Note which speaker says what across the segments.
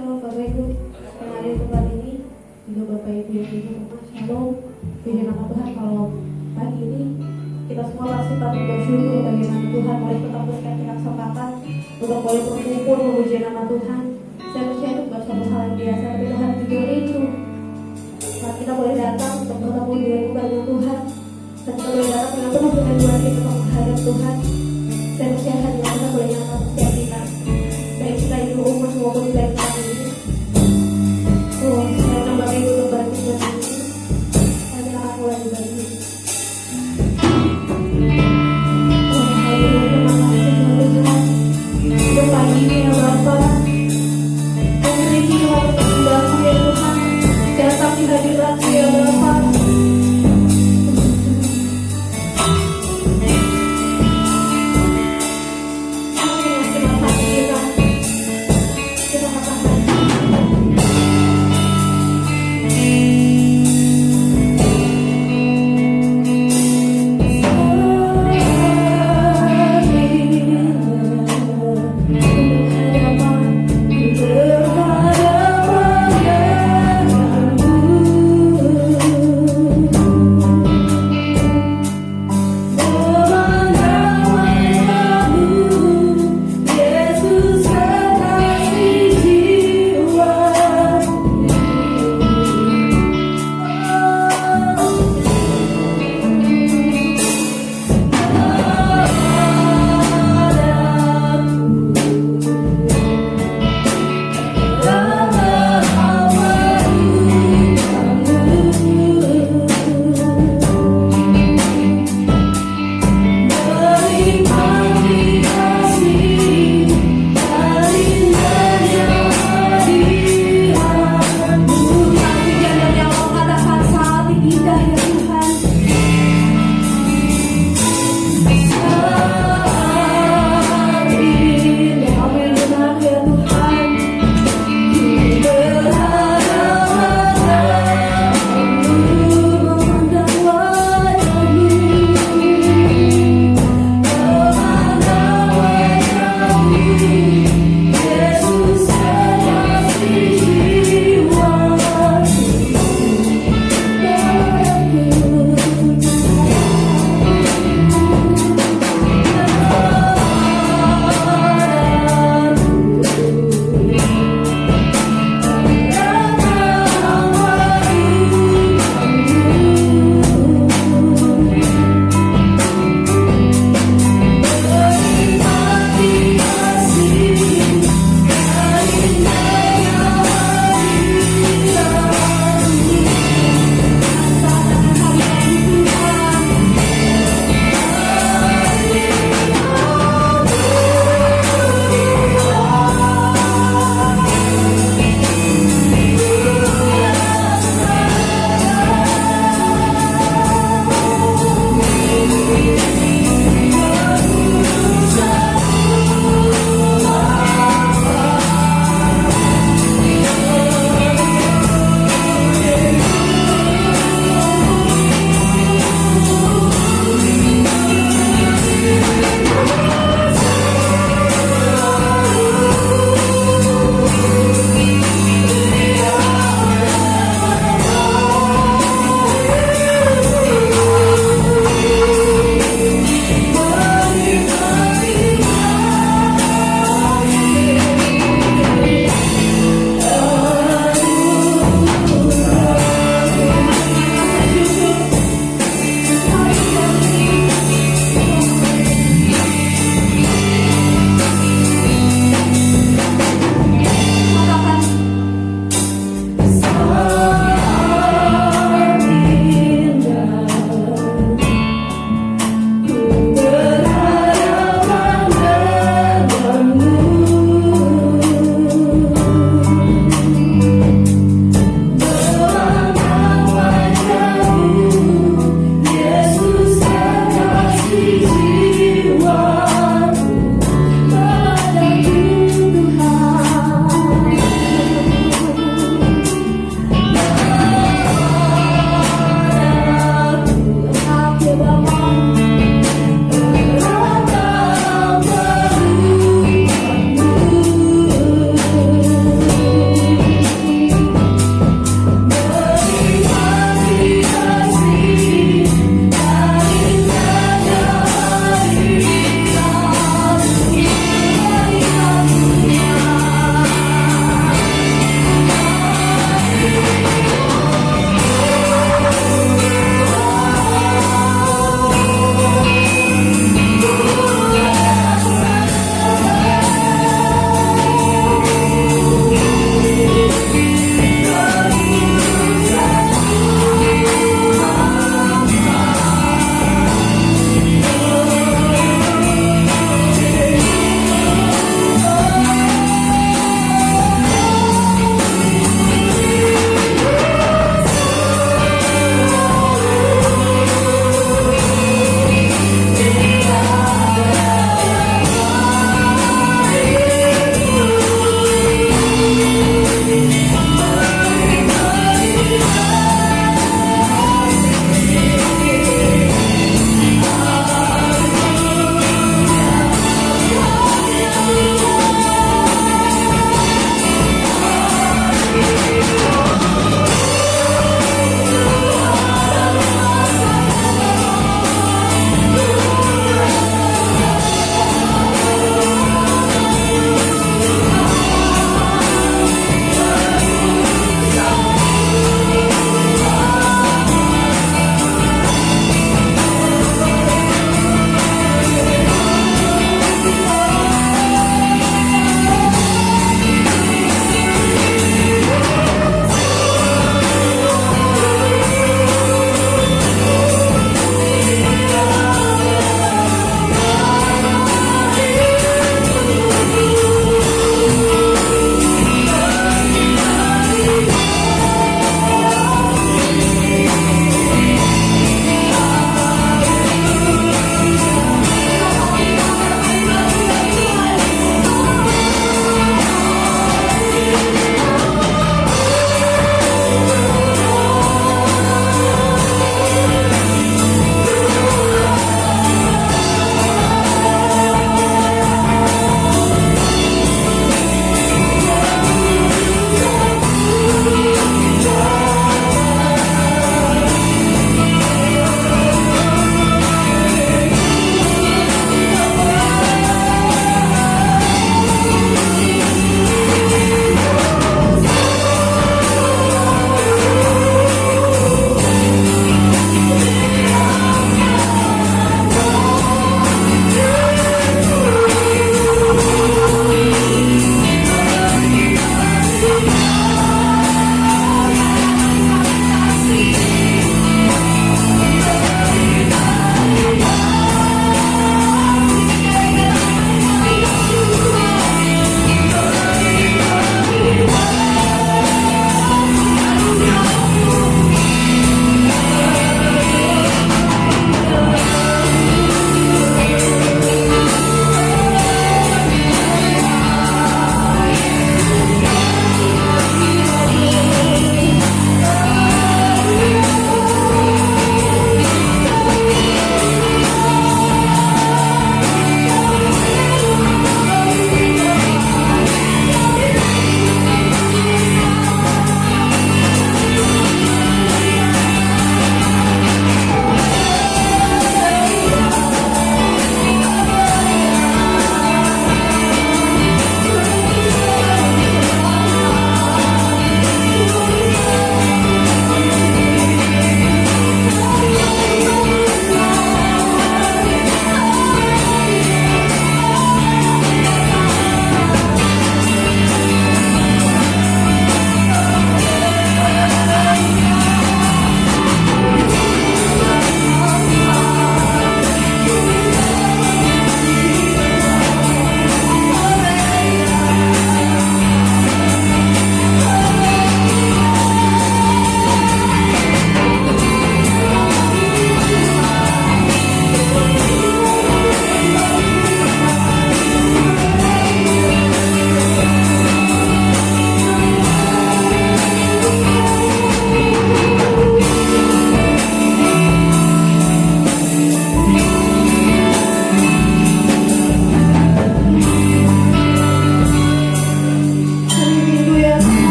Speaker 1: Shalom Bapak Ibu yang ada di tempat ini, juga Bapak Ibu yang di rumah. Shalom. Puji nama Tuhan, kalau pagi ini kita semua pasti patut bersyukur bagaimana Tuhan boleh tetap memberikan kita kesempatan untuk boleh berkumpul memuji nama Tuhan. Saya percaya itu bukan suatu hal yang biasa, tapi Tuhan juga rindu saat kita boleh datang untuk bertemu dengan banyak Tuhan, dan kita boleh datang dengan penuh kerinduan kita untuk menghadap Tuhan. Saya percaya hanya kita boleh datang setiap kita, baik kita di rumah maupun di tempat ini. Oh, saya tambah itu untuk berarti buat ini. Saya tidak akan mulai juga ini. Oh, haleluya, terima kasih Tuhan. Untuk pagi ini ya Bapak, memberi Tuhan untuk sembahmu ya Tuhan, datang di hadirat-Mu ya Bapak.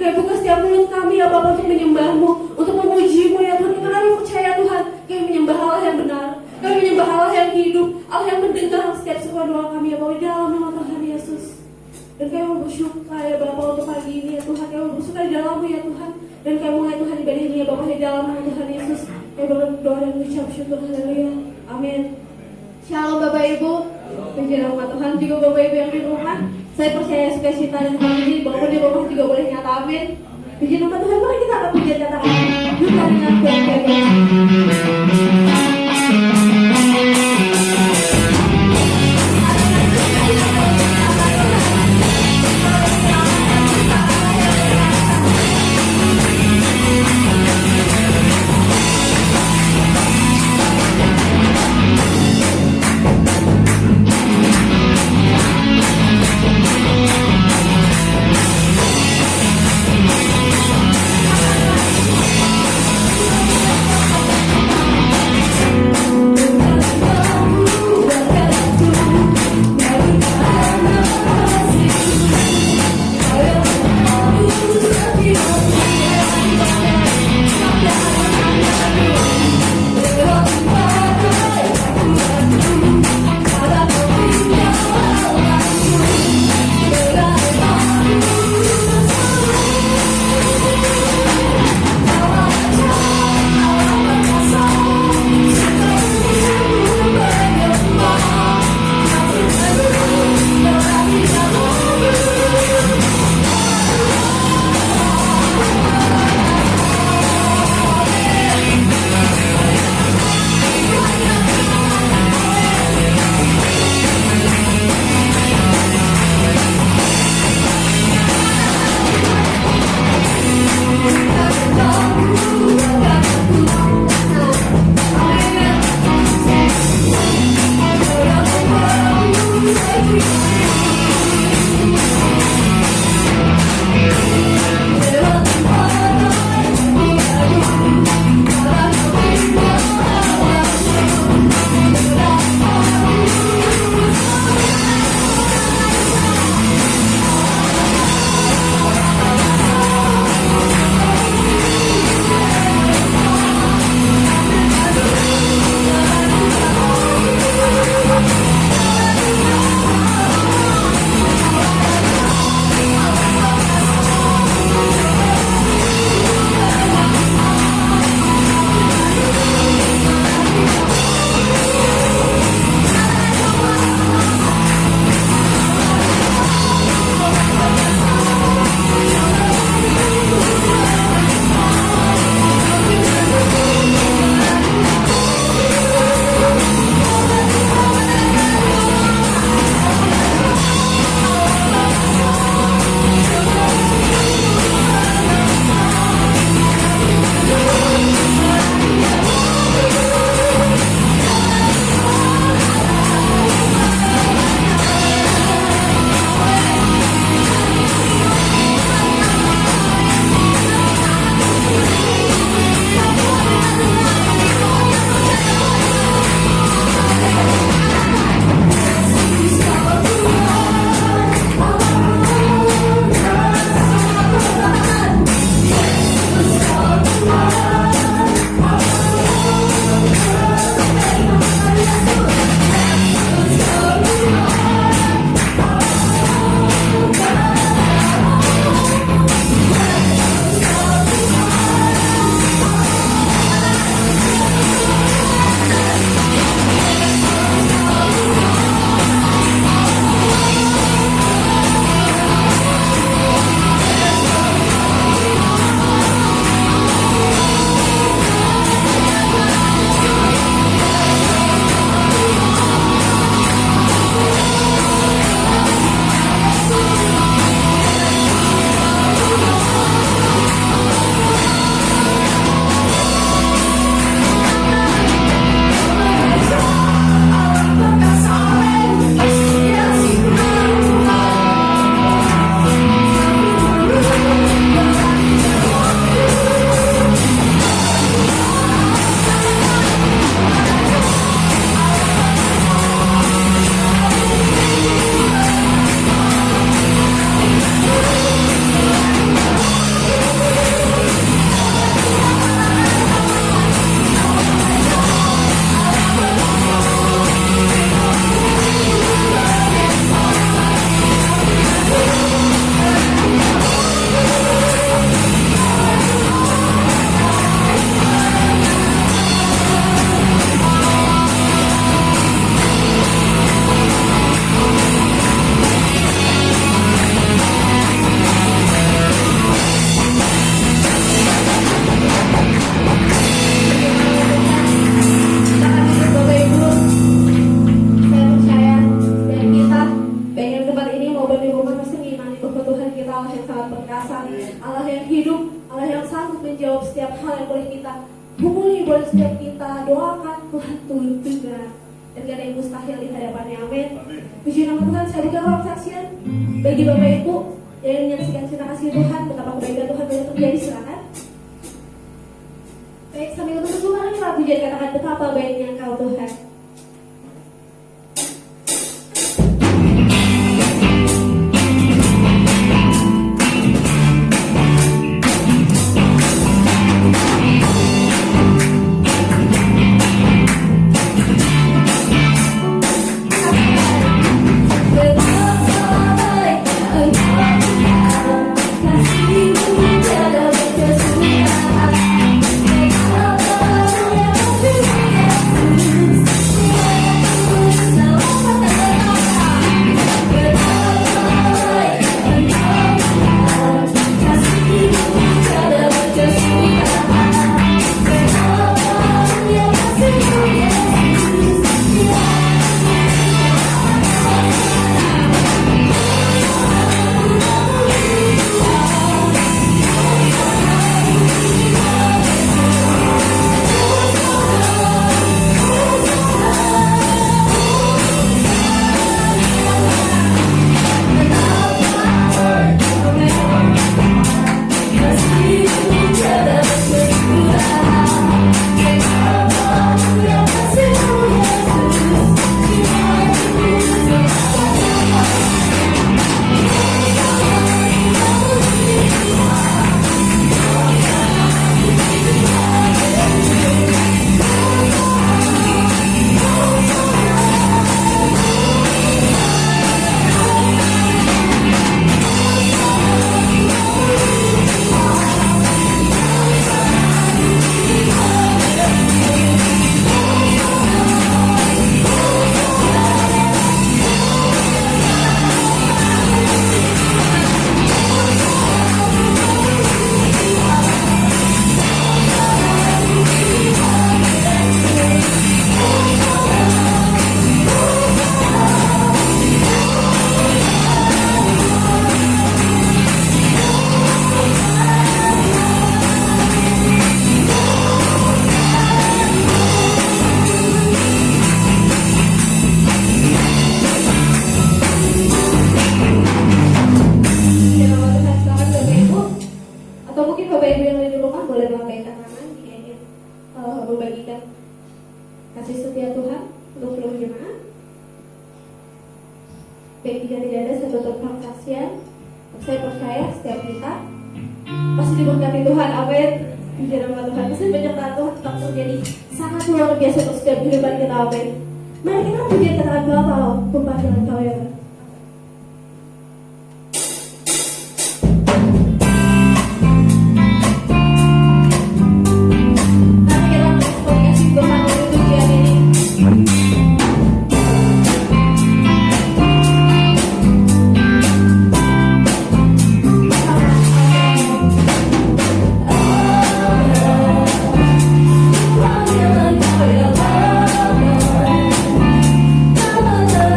Speaker 1: Kayak buka setiap mulut kami ya Bapa untuk menyembah-Mu, untuk memuji-Mu ya Tuhan. Karena kami percaya Tuhan, kami menyembah Allah yang benar, kami menyembah Allah yang hidup, Allah yang mendengar setiap semua doa kami ya Bapa di dalam nama Tuhan Yesus. Dan kami mau bersyukur ya Bapa untuk pagi ini ya Tuhan, kami mau bersyukur di dalam-Mu ya Tuhan. Dan kami mulai Tuhan ibadah ini ya Bapa di dalam nama Tuhan Yesus. Kami berdoa dan mengucap syukur, haleluya, amin. Shalom Bapak Ibu, puji nama Tuhan. Juga Bapak Ibu yang di rumah, saya percaya sukacita dan bahagia bahwa di rumah juga boleh nyata, amin. Puji nama Tuhan, mari kita akan puji katakan bukan dengan kuat-kuat. perkasa, Allah yang hidup, Allah yang sanggup menjawab setiap hal yang boleh kita hubungi, boleh setiap kita doakan. Tuhan turut juga, dan gak ada yang mustahil di hadapannya. Amin. Puji nama Tuhan. Saya buka ruang saksian bagi Bapak Ibu yang menyaksikan cinta kasih Tuhan, betapa kebaikan Tuhan boleh terjadi. Silakan. Baik, sambil untuk Tuhan, kita pujian katakan betapa baiknya Engkau Tuhan. Baik, jika tidak ada, saya tutup persaksian. Saya percaya setiap kita pasti diberkati Tuhan. Amin. Puji nama Tuhan. Pasti penyertaan Tuhan tetap terjadi sangat luar biasa untuk setiap kehidupan kita. Amin. Mari kita puji katakan Bapa, pembacaan Kau ya.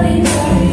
Speaker 2: Terima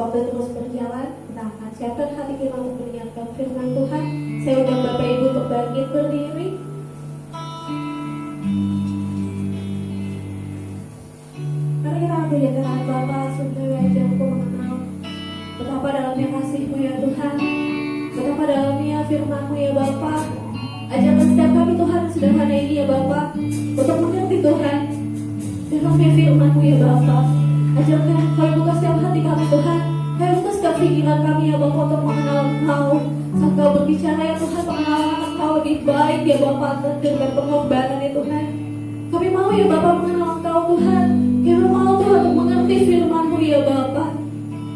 Speaker 1: waktu terus berjalan, kita akan siapkan hati kita untuk mendengarkan firman Tuhan. Saya undang Bapak Ibu untuk bangkit berdiri. Mari kita menjadikan Bapa, sungguh ajarku mengenal betapa dalamnya kasih-Mu ya Tuhan, betapa dalamnya firman-Mu ya Bapa. Ajarkan setiap kami Tuhan sederhana ini ya Bapa, untuk mengerti Tuhan dalamnya firman-Mu ya Bapa. Ajarkan kami buka setiap hati kami Tuhan, kami buka setiap pikiran kami ya Bapa untuk mengenal Engkau. Saat Kau berbicara ya Tuhan, pengenalan Engkau lebih baik ya Bapa dengan pengorbanan ya Tuhan. Kami mau ya Bapa mengenal Engkau Tuhan. Kami mau Tuhan untuk mengerti firman-Mu ya Bapa.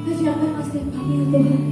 Speaker 1: Ajarkanlah setiap kami ya Tuhan.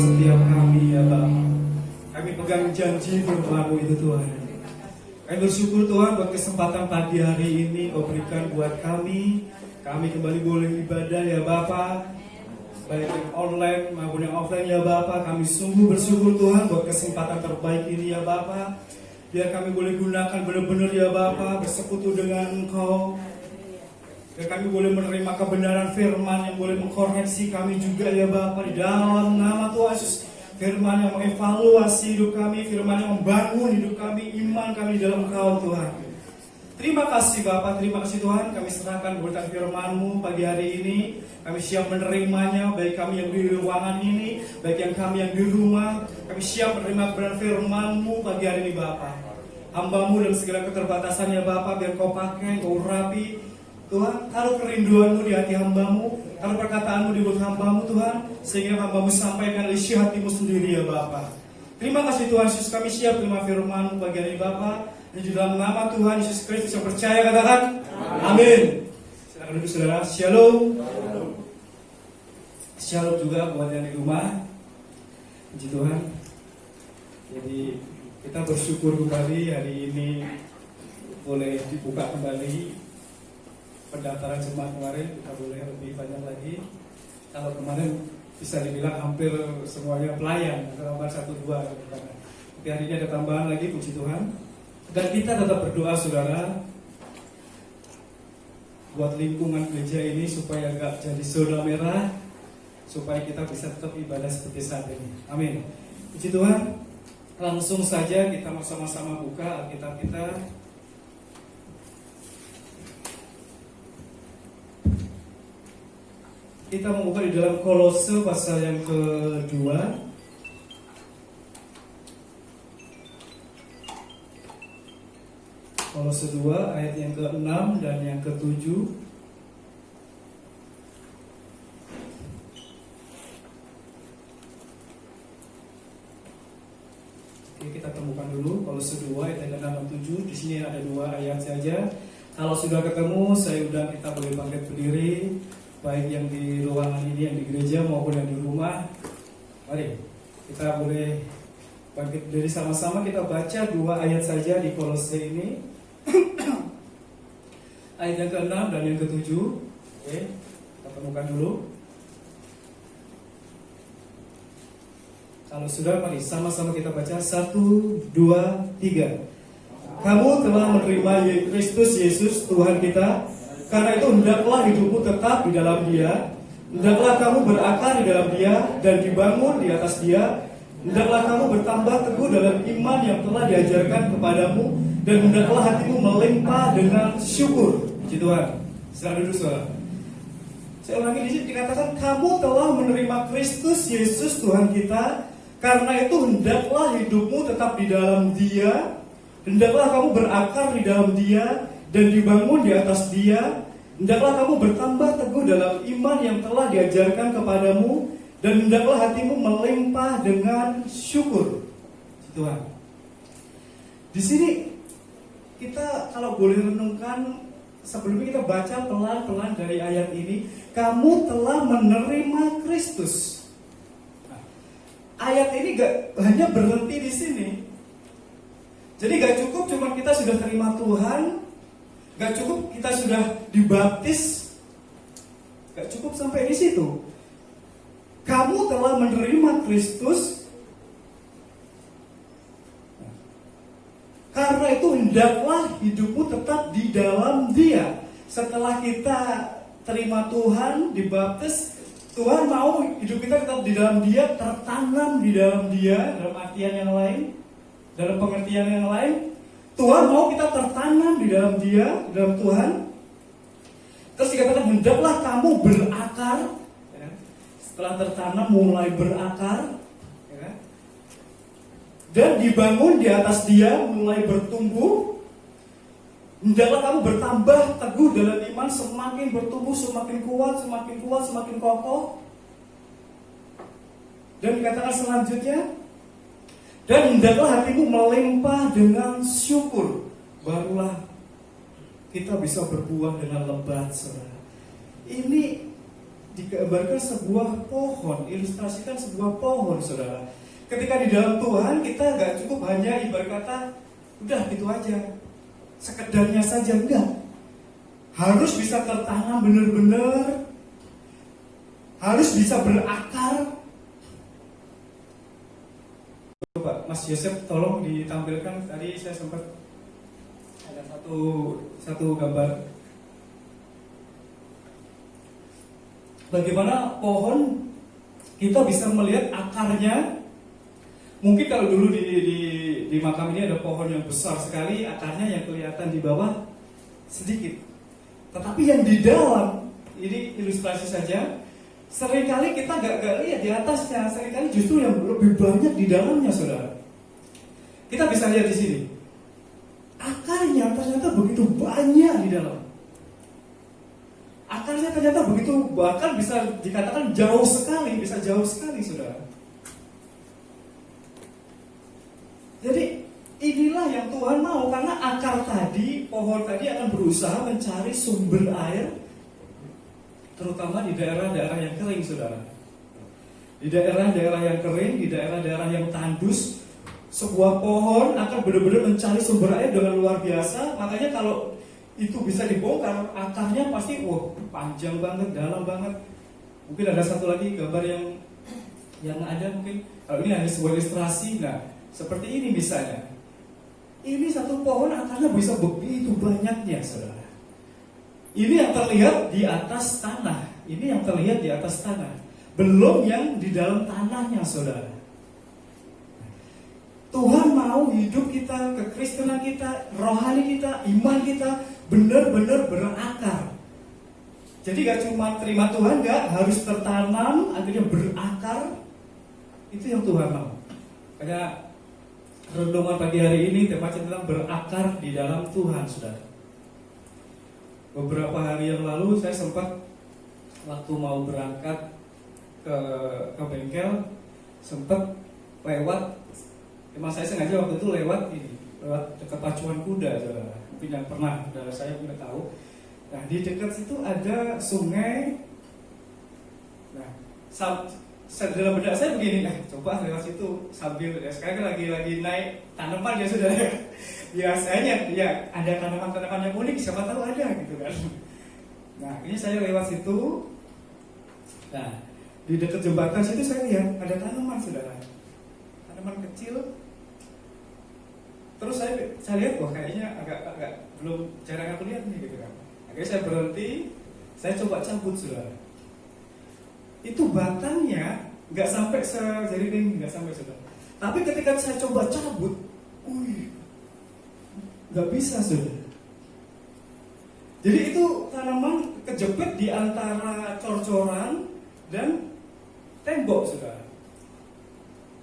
Speaker 2: setiap kami ya Bapa. Kami pegang janji firman-Mu itu Tuhan. Kami bersyukur Tuhan buat kesempatan pagi hari ini Kau berikan buat kami. Kami kembali boleh ibadah ya Bapa, baik yang online maupun yang offline ya Bapa. Kami sungguh bersyukur Tuhan buat kesempatan terbaik ini ya Bapa. Biar kami boleh gunakan benar-benar ya Bapa, bersekutu dengan Engkau. Biar kami boleh menerima kebenaran firman yang boleh mengkoreksi kami juga ya Bapa, di dalam nama Tuhan Yesus. Firman yang mengevaluasi hidup kami, firman yang membangun hidup kami, iman kami dalam Engkau Tuhan. Terima kasih Bapak, terima kasih Tuhan. Kami serahkan berkat firman-Mu pagi hari ini. Kami siap menerimanya, baik kami yang di ruangan ini, baik yang kami yang di rumah. Kami siap menerima kebenaran firman-Mu pagi hari ini Bapak. Hamba-Mu dalam segala keterbatasannya Bapak, biar Kau pakai, Kau urapi. Tuhan, taruh kerinduan-Mu di hati hamba-Mu, taruh perkataan-Mu di mulut hamba-Mu Tuhan, sehingga hamba-Mu sampaikan isi hati-Mu sendiri ya Bapa. Terima kasih Tuhan Yesus, kami siap terima firman-Mu pagi hari Bapa. Dan di dalam nama Tuhan Yesus Kristus yang percaya katakan amin. Silakan duduk saudara. Shalom. Shalom juga buat yang di rumah. Puji Tuhan. Jadi kita bersyukur kembali hari ini boleh dibuka kembali pendaftaran jemaat kemarin, kita boleh lebih banyak lagi. Kalau kemarin bisa dibilang hampir semuanya pelayan, tambah 1-2 tapi hari ini ada tambahan lagi, puji Tuhan. Dan kita tetap berdoa saudara, buat lingkungan gereja ini supaya enggak jadi zona merah, supaya kita bisa tetap ibadah seperti saat ini. Amin. Puji Tuhan. Langsung saja kita sama-sama buka Alkitab kita. Kita membuka di dalam Kolose pasal yang kedua. Kolose 2 ayat yang ke-6 dan yang ke-7. Oke, kita temukan dulu Kolose 2 ayat yang ke-6 dan 7. Di sini ada 2 ayat saja. Kalau sudah ketemu, saya undang kita boleh bangkit berdiri, baik yang di ruangan ini, yang di gereja maupun yang di rumah. Mari kita boleh bangkit berdiri sama-sama. Kita baca 2 ayat saja di Kolose ini. Ayat yang ke-6 dan yang ke-7. Oke, kita temukan dulu. Kalau sudah, mari sama-sama kita baca. 1, 2, 3. Kamu telah menerima Kristus Yesus Tuhan kita. Karena itu hendaklah hidupmu tetap di dalam Dia. Hendaklah kamu berakar di dalam Dia dan dibangun di atas Dia. Hendaklah kamu bertambah teguh dalam iman yang telah diajarkan kepadamu, dan hendaklah hatimu melimpah dengan syukur. Puji Tuhan. Silakan duduk saudara. Saya ulangi di sini dikatakan kamu telah menerima Kristus Yesus Tuhan kita. Karena itu hendaklah hidupmu tetap di dalam Dia. Hendaklah kamu berakar di dalam Dia dan dibangun di atas Dia. Hendaklah kamu bertambah teguh dalam iman yang telah diajarkan kepadamu, dan hendaklah hatimu melimpah dengan syukur. Tuhan. Di sini kita kalau boleh renungkan, sebelumnya kita baca pelan-pelan dari ayat ini, kamu telah menerima Kristus. Nah, ayat ini gak hanya berhenti di sini. Jadi gak cukup cuma kita sudah terima Tuhan, gak cukup kita sudah dibaptis, gak cukup sampai di situ. Kamu telah menerima Kristus, karena itu hendaklah hidupmu tetap di dalam Dia. Setelah kita terima Tuhan, dibaptis, Tuhan mau hidup kita tetap di dalam Dia, tertanam di dalam Dia, dalam artian yang lain, dalam pengertian yang lain. Tuhan mau kita tertanam di dalam Dia, dalam Tuhan. Terus dikatakan hendaklah kamu berakar. Setelah tertanam mulai berakar, dan dibangun di atas Dia, mulai bertumbuh. Hendaklah kamu bertambah teguh dalam iman, semakin bertumbuh, semakin kuat, semakin kokoh. Dan dikatakan selanjutnya, dan hendaklah hatimu melimpah dengan syukur. Barulah kita bisa berbuah dengan lebat, saudara. Ini digambarkan sebuah pohon, ilustrasikan sebuah pohon, saudara. Ketika di dalam Tuhan, kita nggak cukup hanya ibarat kata, udah gitu aja, sekedarnya saja, enggak. Harus bisa tertanam benar-benar, harus bisa berakar. Coba Mas Yosef tolong ditampilkan, tadi saya sempat ada satu gambar. Bagaimana pohon kita bisa melihat akarnya. Mungkin kalau dulu di makam ini ada pohon yang besar sekali, akarnya yang kelihatan di bawah sedikit. Tetapi yang di dalam, ini ilustrasi saja, seringkali kita gak lihat di atasnya, seringkali justru yang lebih banyak di dalamnya, saudara. Kita bisa lihat di sini, akarnya ternyata begitu banyak di dalam. Akarnya ternyata begitu, bahkan bisa dikatakan jauh sekali, bisa jauh sekali, saudara. Jadi inilah yang Tuhan mau, karena akar tadi, pohon tadi akan berusaha mencari sumber air, terutama di daerah-daerah yang kering, saudara. Di daerah-daerah yang kering, di daerah-daerah yang tandus, sebuah pohon akan benar-benar mencari sumber air dengan luar biasa. Makanya kalau itu bisa dibongkar, akarnya pasti panjang banget, dalam banget. Mungkin ada satu lagi gambar yang ada, mungkin kalau ini hanya sebuah ilustrasi. Nah, seperti ini misalnya. Ini satu pohon akarnya bisa begitu banyaknya, saudara. Ini yang terlihat di atas tanah. Ini yang terlihat di atas tanah. Belum yang di dalam tanahnya, saudara. Tuhan mau hidup kita, kekristenan kita, rohani kita, iman kita benar-benar berakar. Jadi gak cuma terima Tuhan, gak harus tertanam, akhirnya berakar. Itu yang Tuhan mau. Kayak renungan pagi hari ini tema tentang berakar di dalam Tuhan, saudara. Beberapa hari yang lalu saya sempat waktu mau berangkat ke bengkel, sempat lewat. Emang saya sengaja waktu itu lewat dekat pacuan kuda, saudara. Mungkin yang pernah, saya punya tahu. Nah, di dekat situ ada sungai. Nah, dalam benak saya begini, coba lewat situ sambil sekarang lagi naik tanaman ya, saudara. Biasanya ya ada tanaman-tanaman yang unik, siapa tahu ada gitu kan. Nah, ini saya lewat situ. Nah, di dekat jembatan situ saya lihat ada tanaman, saudara. Tanaman kecil. Terus saya lihat, kayaknya agak belum jarang aku lihat nih gitu kan. Akhirnya saya berhenti, saya coba cabut, saudara. Itu batangnya nggak sampai sejari ini, nggak sampai, saudara. Tapi ketika saya coba cabut, nggak bisa, saudara. Jadi itu tanaman kejepit di antara cor-coran dan tembok, saudara.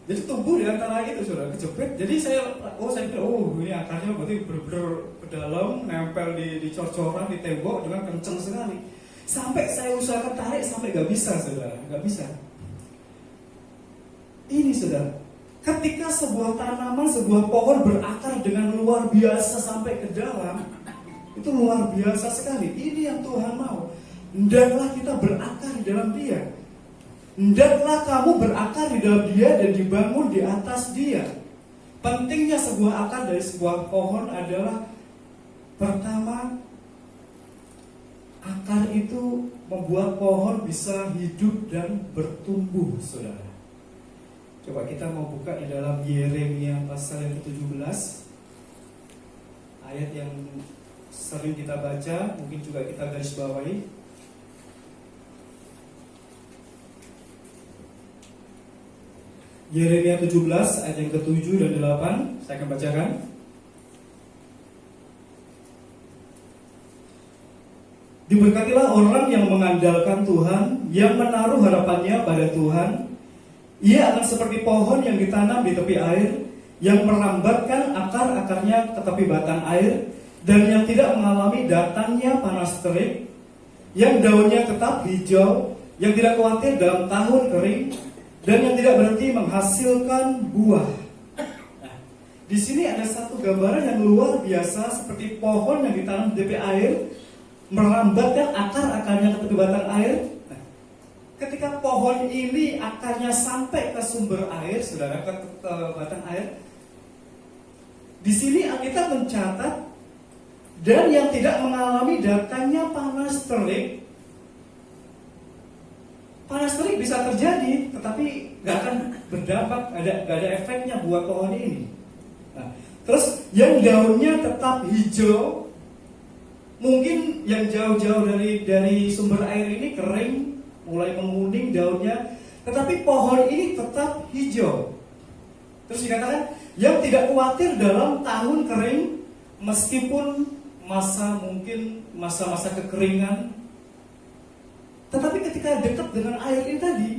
Speaker 2: Jadi tumbuh di antara itu, saudara, kejepit. Jadi saya pikir, ini akarnya berarti benar-benar ke dalam, nempel di cor-coran, di tembok dengan kenceng sekali. Sampai saya usahakan tarik, sampai gak bisa, saudara, gak bisa. Ini, saudara, ketika sebuah tanaman, sebuah pohon berakar dengan luar biasa sampai ke dalam, itu luar biasa sekali. Ini yang Tuhan mau. Hendaklah kita berakar di dalam Dia. Hendaklah kamu berakar di dalam Dia dan dibangun di atas Dia. Pentingnya sebuah akar dari sebuah pohon adalah, pertama, akar itu membuat pohon bisa hidup dan bertumbuh, saudara. Coba kita mau buka di dalam Yeremia pasal yang ke-17, ayat yang sering kita baca, mungkin juga kita garis bawahi. Yeremia 17 ayat yang ke-7 dan 8, saya akan bacakan. Diberkatilah orang yang mengandalkan Tuhan, yang menaruh harapannya pada Tuhan. Ia akan seperti pohon yang ditanam di tepi air, yang merambatkan akar-akarnya ke tepi batang air, dan yang tidak mengalami datangnya panas terik, yang daunnya tetap hijau, yang tidak khawatir dalam tahun kering, dan yang tidak berhenti menghasilkan buah. Nah, di sini ada satu gambaran yang luar biasa, seperti pohon yang ditanam di tepi air, merambatkan akar-akarnya ke tepi batang air. Nah, ketika pohon ini akarnya sampai ke sumber air, saudara, ke batang air, di sini Alkitab mencatat, dan yang tidak mengalami datangnya panas terik. Panas terik bisa terjadi, tetapi nggak akan berdampak, nggak ada efeknya buat pohon ini. Nah, terus yang daunnya tetap hijau, mungkin yang jauh-jauh dari sumber air ini kering, mulai menguning daunnya, tetapi pohon ini tetap hijau. Terus dikatakan yang tidak khawatir dalam tahun kering, meskipun mungkin masa-masa kekeringan, tetapi ketika dekat dengan air ini tadi,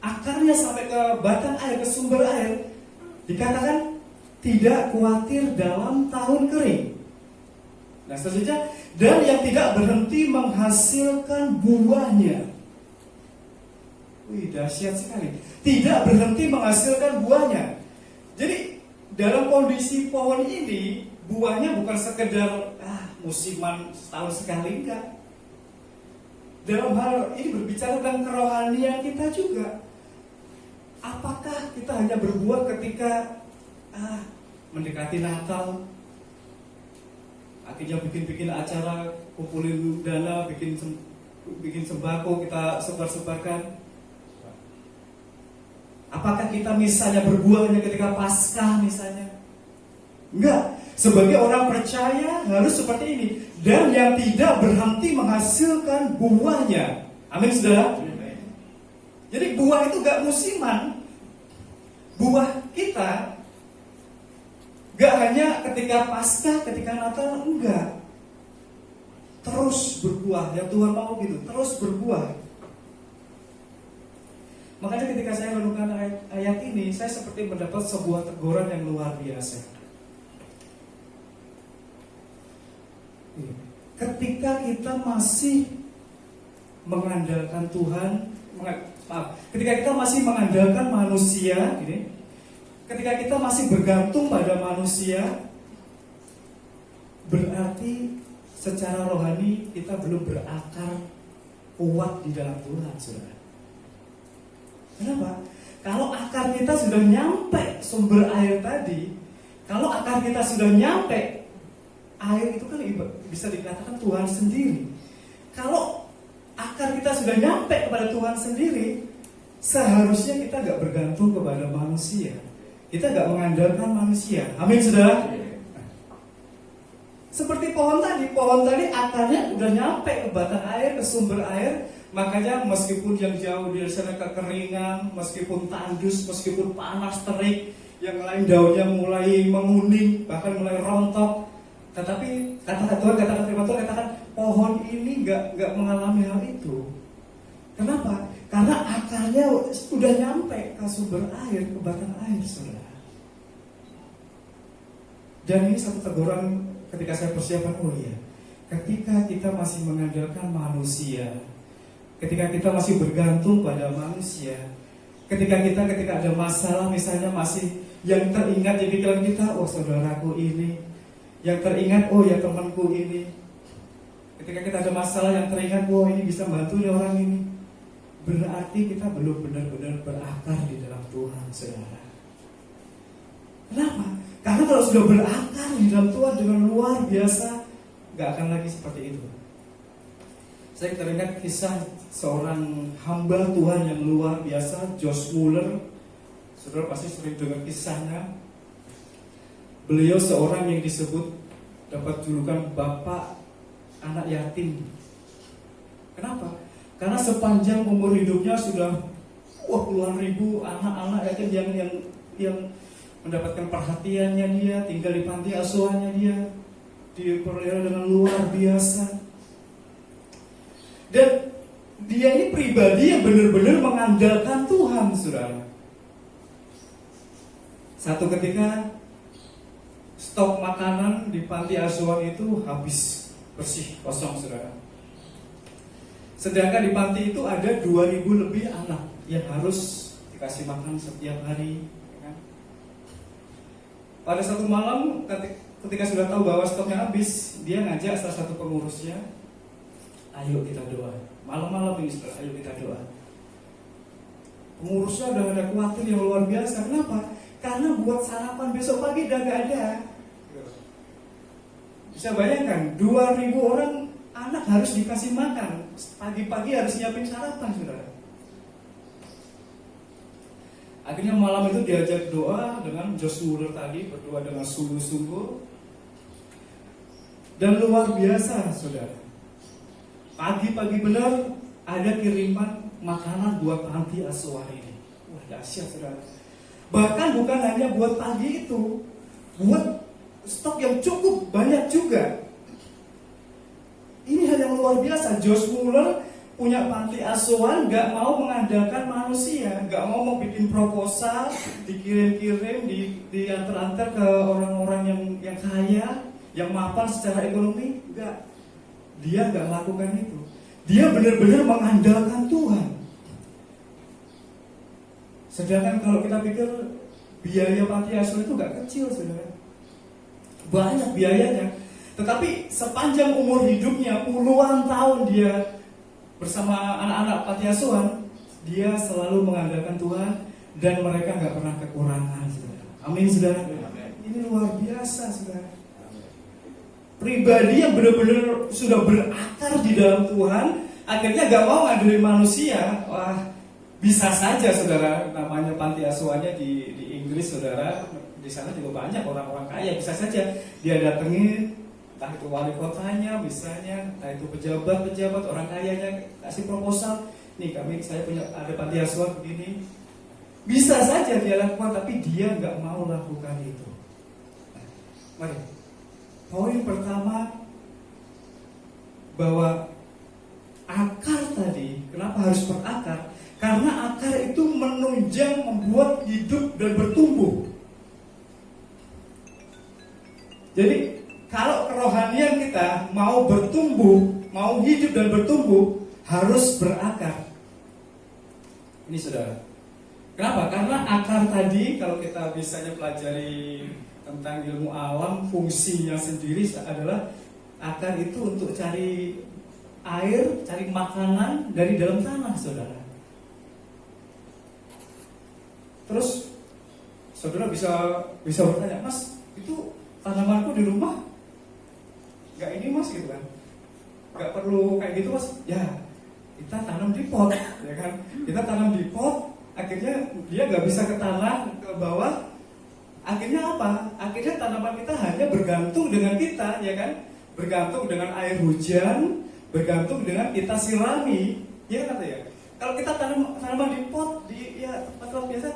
Speaker 2: akarnya sampai ke batang air, ke sumber air, dikatakan tidak khawatir dalam tahun kering. Nah, selanjutnya, dan yang tidak berhenti menghasilkan buahnya. Wih, dahsyat sekali. Tidak berhenti menghasilkan buahnya. Jadi dalam kondisi pohon ini, buahnya bukan sekedar musiman setahun sekali, enggak. Dalam hal ini berbicara tentang kerohanian kita juga. Apakah kita hanya berbuah ketika mendekati Natal, akhirnya bikin acara, kumpulin dana, bikin sembako, kita sebar-sebarkan? Apakah kita misalnya berbuahnya ketika Paskah misalnya? Enggak. Sebagai orang percaya harus seperti ini. Dan yang tidak berhenti menghasilkan buahnya. Amin, saudara? Jadi buah itu gak musiman. Buah kita gak hanya ketika Paskah, ketika Natal, enggak. Terus berbuah, ya Tuhan mau gitu, terus berbuah. Makanya ketika saya merenungkan ayat ini, saya seperti mendapat sebuah teguran yang luar biasa. Ketika kita masih mengandalkan Tuhan, ketika kita masih mengandalkan manusia, ketika kita masih bergantung pada manusia, berarti secara rohani kita belum berakar kuat di dalam Tuhan, saudara. Kenapa? Kalau akar kita sudah nyampe sumber air tadi, kalau akar kita sudah nyampe, air itu kan bisa dikatakan Tuhan sendiri. Kalau akar kita sudah nyampe kepada Tuhan sendiri, seharusnya kita gak bergantung kepada manusia. Kita gak mengandalkan manusia. Amin, saudara? Seperti pohon tadi akarnya udah nyampe ke batang air, ke sumber air. Makanya meskipun yang jauh dari sana kekeringan, meskipun tandus, meskipun panas terik, yang lain daunnya mulai menguning, bahkan mulai rontok, tetapi firman Tuhan katakan pohon ini nggak mengalami hal itu. Kenapa? Karena akarnya sudah nyampe ke sumber air, ke batang air, saudara. Dan ini satu teguran ketika saya persiapan, ketika kita masih mengandalkan manusia, ketika kita masih bergantung pada manusia, ketika ada masalah misalnya masih yang teringat di pikiran kita, saudaraku ini, yang teringat, ya temanku ini. Ketika kita ada masalah yang teringat, ini bisa bantu orang ini. Berarti kita belum benar-benar berakar di dalam Tuhan, saudara. Kenapa? Karena kalau sudah berakar di dalam Tuhan dengan luar biasa, gak akan lagi seperti itu. Saya teringat kisah seorang hamba Tuhan yang luar biasa, Josh Muller. Saudara pasti sering dengar kisahnya. Beliau seorang yang disebut dapat julukan Bapak Anak Yatim. Kenapa? Karena sepanjang umur hidupnya sudah puluhan ribu anak-anak yatim yang mendapatkan perhatiannya dia, tinggal di panti asuhannya dia, dipelihara dengan luar biasa. Dan dia ini pribadi yang benar-benar mengandalkan Tuhan, saudara. Satu ketika stok makanan di panti asuhan itu habis, bersih, kosong, saudara. Sedangkan di panti itu ada 2.000 lebih anak yang harus dikasih makan setiap hari. Pada satu malam ketika sudah tahu bahwa stoknya habis, dia ngajak salah satu pengurusnya, ayo kita doa. Malam-malam ini, ayo kita doa. Pengurusnya udah ada khawatir yang luar biasa. Kenapa? Karena buat sarapan besok pagi udah gak ada. Bisa bayangkan, 2.000 orang anak harus dikasih makan. Pagi-pagi harus nyiapin sarapan, saudara. Akhirnya malam itu diajak doa dengan Josh Muller tadi, berdoa dengan sungguh-sungguh. Dan luar biasa, saudara. Pagi-pagi benar ada kiriman makanan buat panti asuhan ini. Wah, dahsyat, saudara. Bahkan bukan hanya buat pagi itu, buat stok yang cukup banyak juga. Ini hal yang luar biasa. Josh Muller punya panti asuhan, gak mau mengandalkan manusia, gak mau bikin proposal, dikirim-kirim, diantar-antar ke orang-orang yang kaya, yang mapan secara ekonomi. Enggak. Dia gak lakukan itu. Dia benar-benar mengandalkan Tuhan. Sedangkan kalau kita pikir biaya panti asuhan itu gak kecil, saudara. Banyak biayanya. Tetapi sepanjang umur hidupnya, puluhan tahun dia bersama anak-anak panti asuhan, dia selalu mengandalkan Tuhan dan mereka gak pernah kekurangan, saudara. Amin, saudara. Ini luar biasa, saudara. Pribadi yang benar-benar sudah berakar di dalam Tuhan, akhirnya gak mau ngandelin manusia. Wah, bisa saja, saudara, namanya panti asuhannya di Inggris, saudara, di sana juga banyak orang-orang kaya. Bisa saja dia datengin, entah itu wali kotanya, misalnya, entah itu pejabat-pejabat, orang kayanya, kasih proposal, nih saya punya ada panti asuhan begini. Bisa saja dia lakukan, tapi dia nggak mau lakukan itu. Nah, mari, poin pertama, bahwa akar tadi, kenapa harus berakar? Karena akar itu menunjang, membuat hidup dan bertumbuh. Jadi kalau kerohanian kita mau bertumbuh, mau hidup dan bertumbuh, harus berakar. Ini, saudara. Kenapa? Karena akar tadi, kalau kita misalnya pelajari tentang ilmu alam, fungsinya sendiri adalah akar itu untuk cari air, cari makanan dari dalam tanah, saudara. Terus saudara bisa bertanya, Mas, itu tanamanku di rumah gak ini, Mas, gitu kan? Gak perlu kayak gitu, Mas. Ya, kita tanam di pot, ya kan? Kita tanam di pot, akhirnya dia gak bisa ke tanah, ke bawah. Akhirnya apa? Akhirnya tanaman kita hanya bergantung dengan kita, ya kan? Bergantung dengan air hujan, bergantung dengan kita sirami, ya kan, ya? Kalau kita tanam tanaman di pot, di tempat biasa,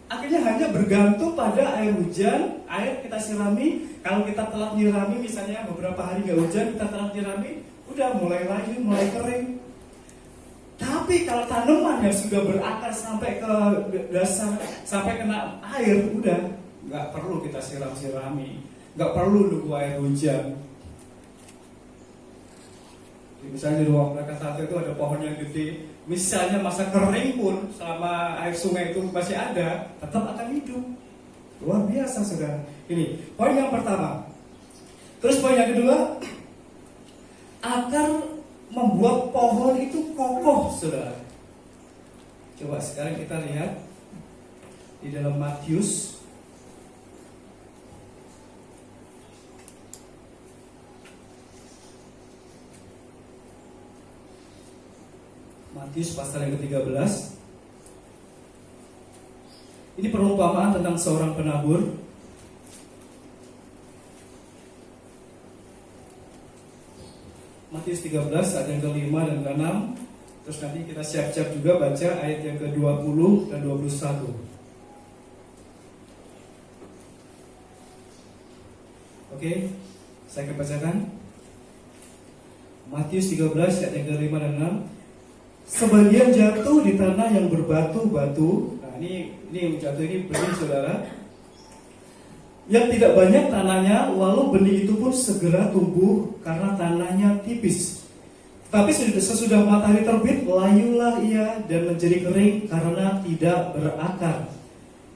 Speaker 2: akhirnya hanya bergantung pada air hujan, air kita sirami. Kalau kita telat nyirami, misalnya beberapa hari nggak hujan, kita telat nyirami, udah mulai layu, mulai kering. Tapi kalau tanaman yang sudah berakar sampai ke dasar, sampai kena air, udah nggak perlu kita sirami, nggak perlu nunggu air hujan. Misalnya di ruang belakang satu itu ada pohon yang gede, misalnya masa kering pun selama air sungai itu masih ada, tetap akan hidup. Luar biasa, saudara. Ini poin yang pertama. Terus poin yang kedua, akar membuat pohon itu kokoh, saudara. Coba sekarang kita lihat di dalam Matius. Matius pasal yang ke-13. Ini perumpamaan tentang seorang penabur. Matius 13 ayat yang ke-5 dan ke-6. Terus nanti kita siap-siap juga baca ayat yang ke-20 dan 21. Oke, saya akan bacakan. Matius 13 ayat yang ke-5 dan 6. Sebagian jatuh di tanah yang berbatu-batu. Nah, ini jatuh ini benih, saudara. Yang tidak banyak tanahnya, lalu benih itu pun segera tumbuh karena tanahnya tipis. Tapi sesudah matahari terbit, layulah ia dan menjadi kering karena tidak berakar.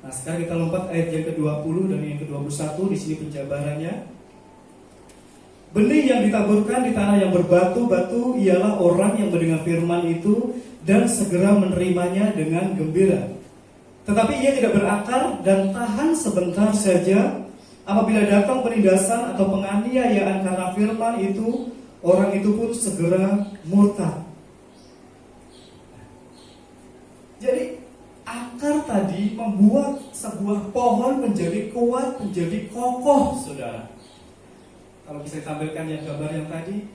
Speaker 2: Nah, sekarang kita lompat ayat yang ke-20 dan yang ke-21. Di sini penjabarannya. Benih yang ditaburkan di tanah yang berbatu-batu ialah orang yang mendengar firman itu dan segera menerimanya dengan gembira. Tetapi ia tidak berakar dan tahan sebentar saja. Apabila datang penindasan atau penganiayaan karena firman itu, orang itu pun segera murtad. Jadi akar tadi membuat sebuah pohon menjadi kuat, menjadi kokoh, saudara. Kalau bisa ditampilkan yang gambar yang tadi,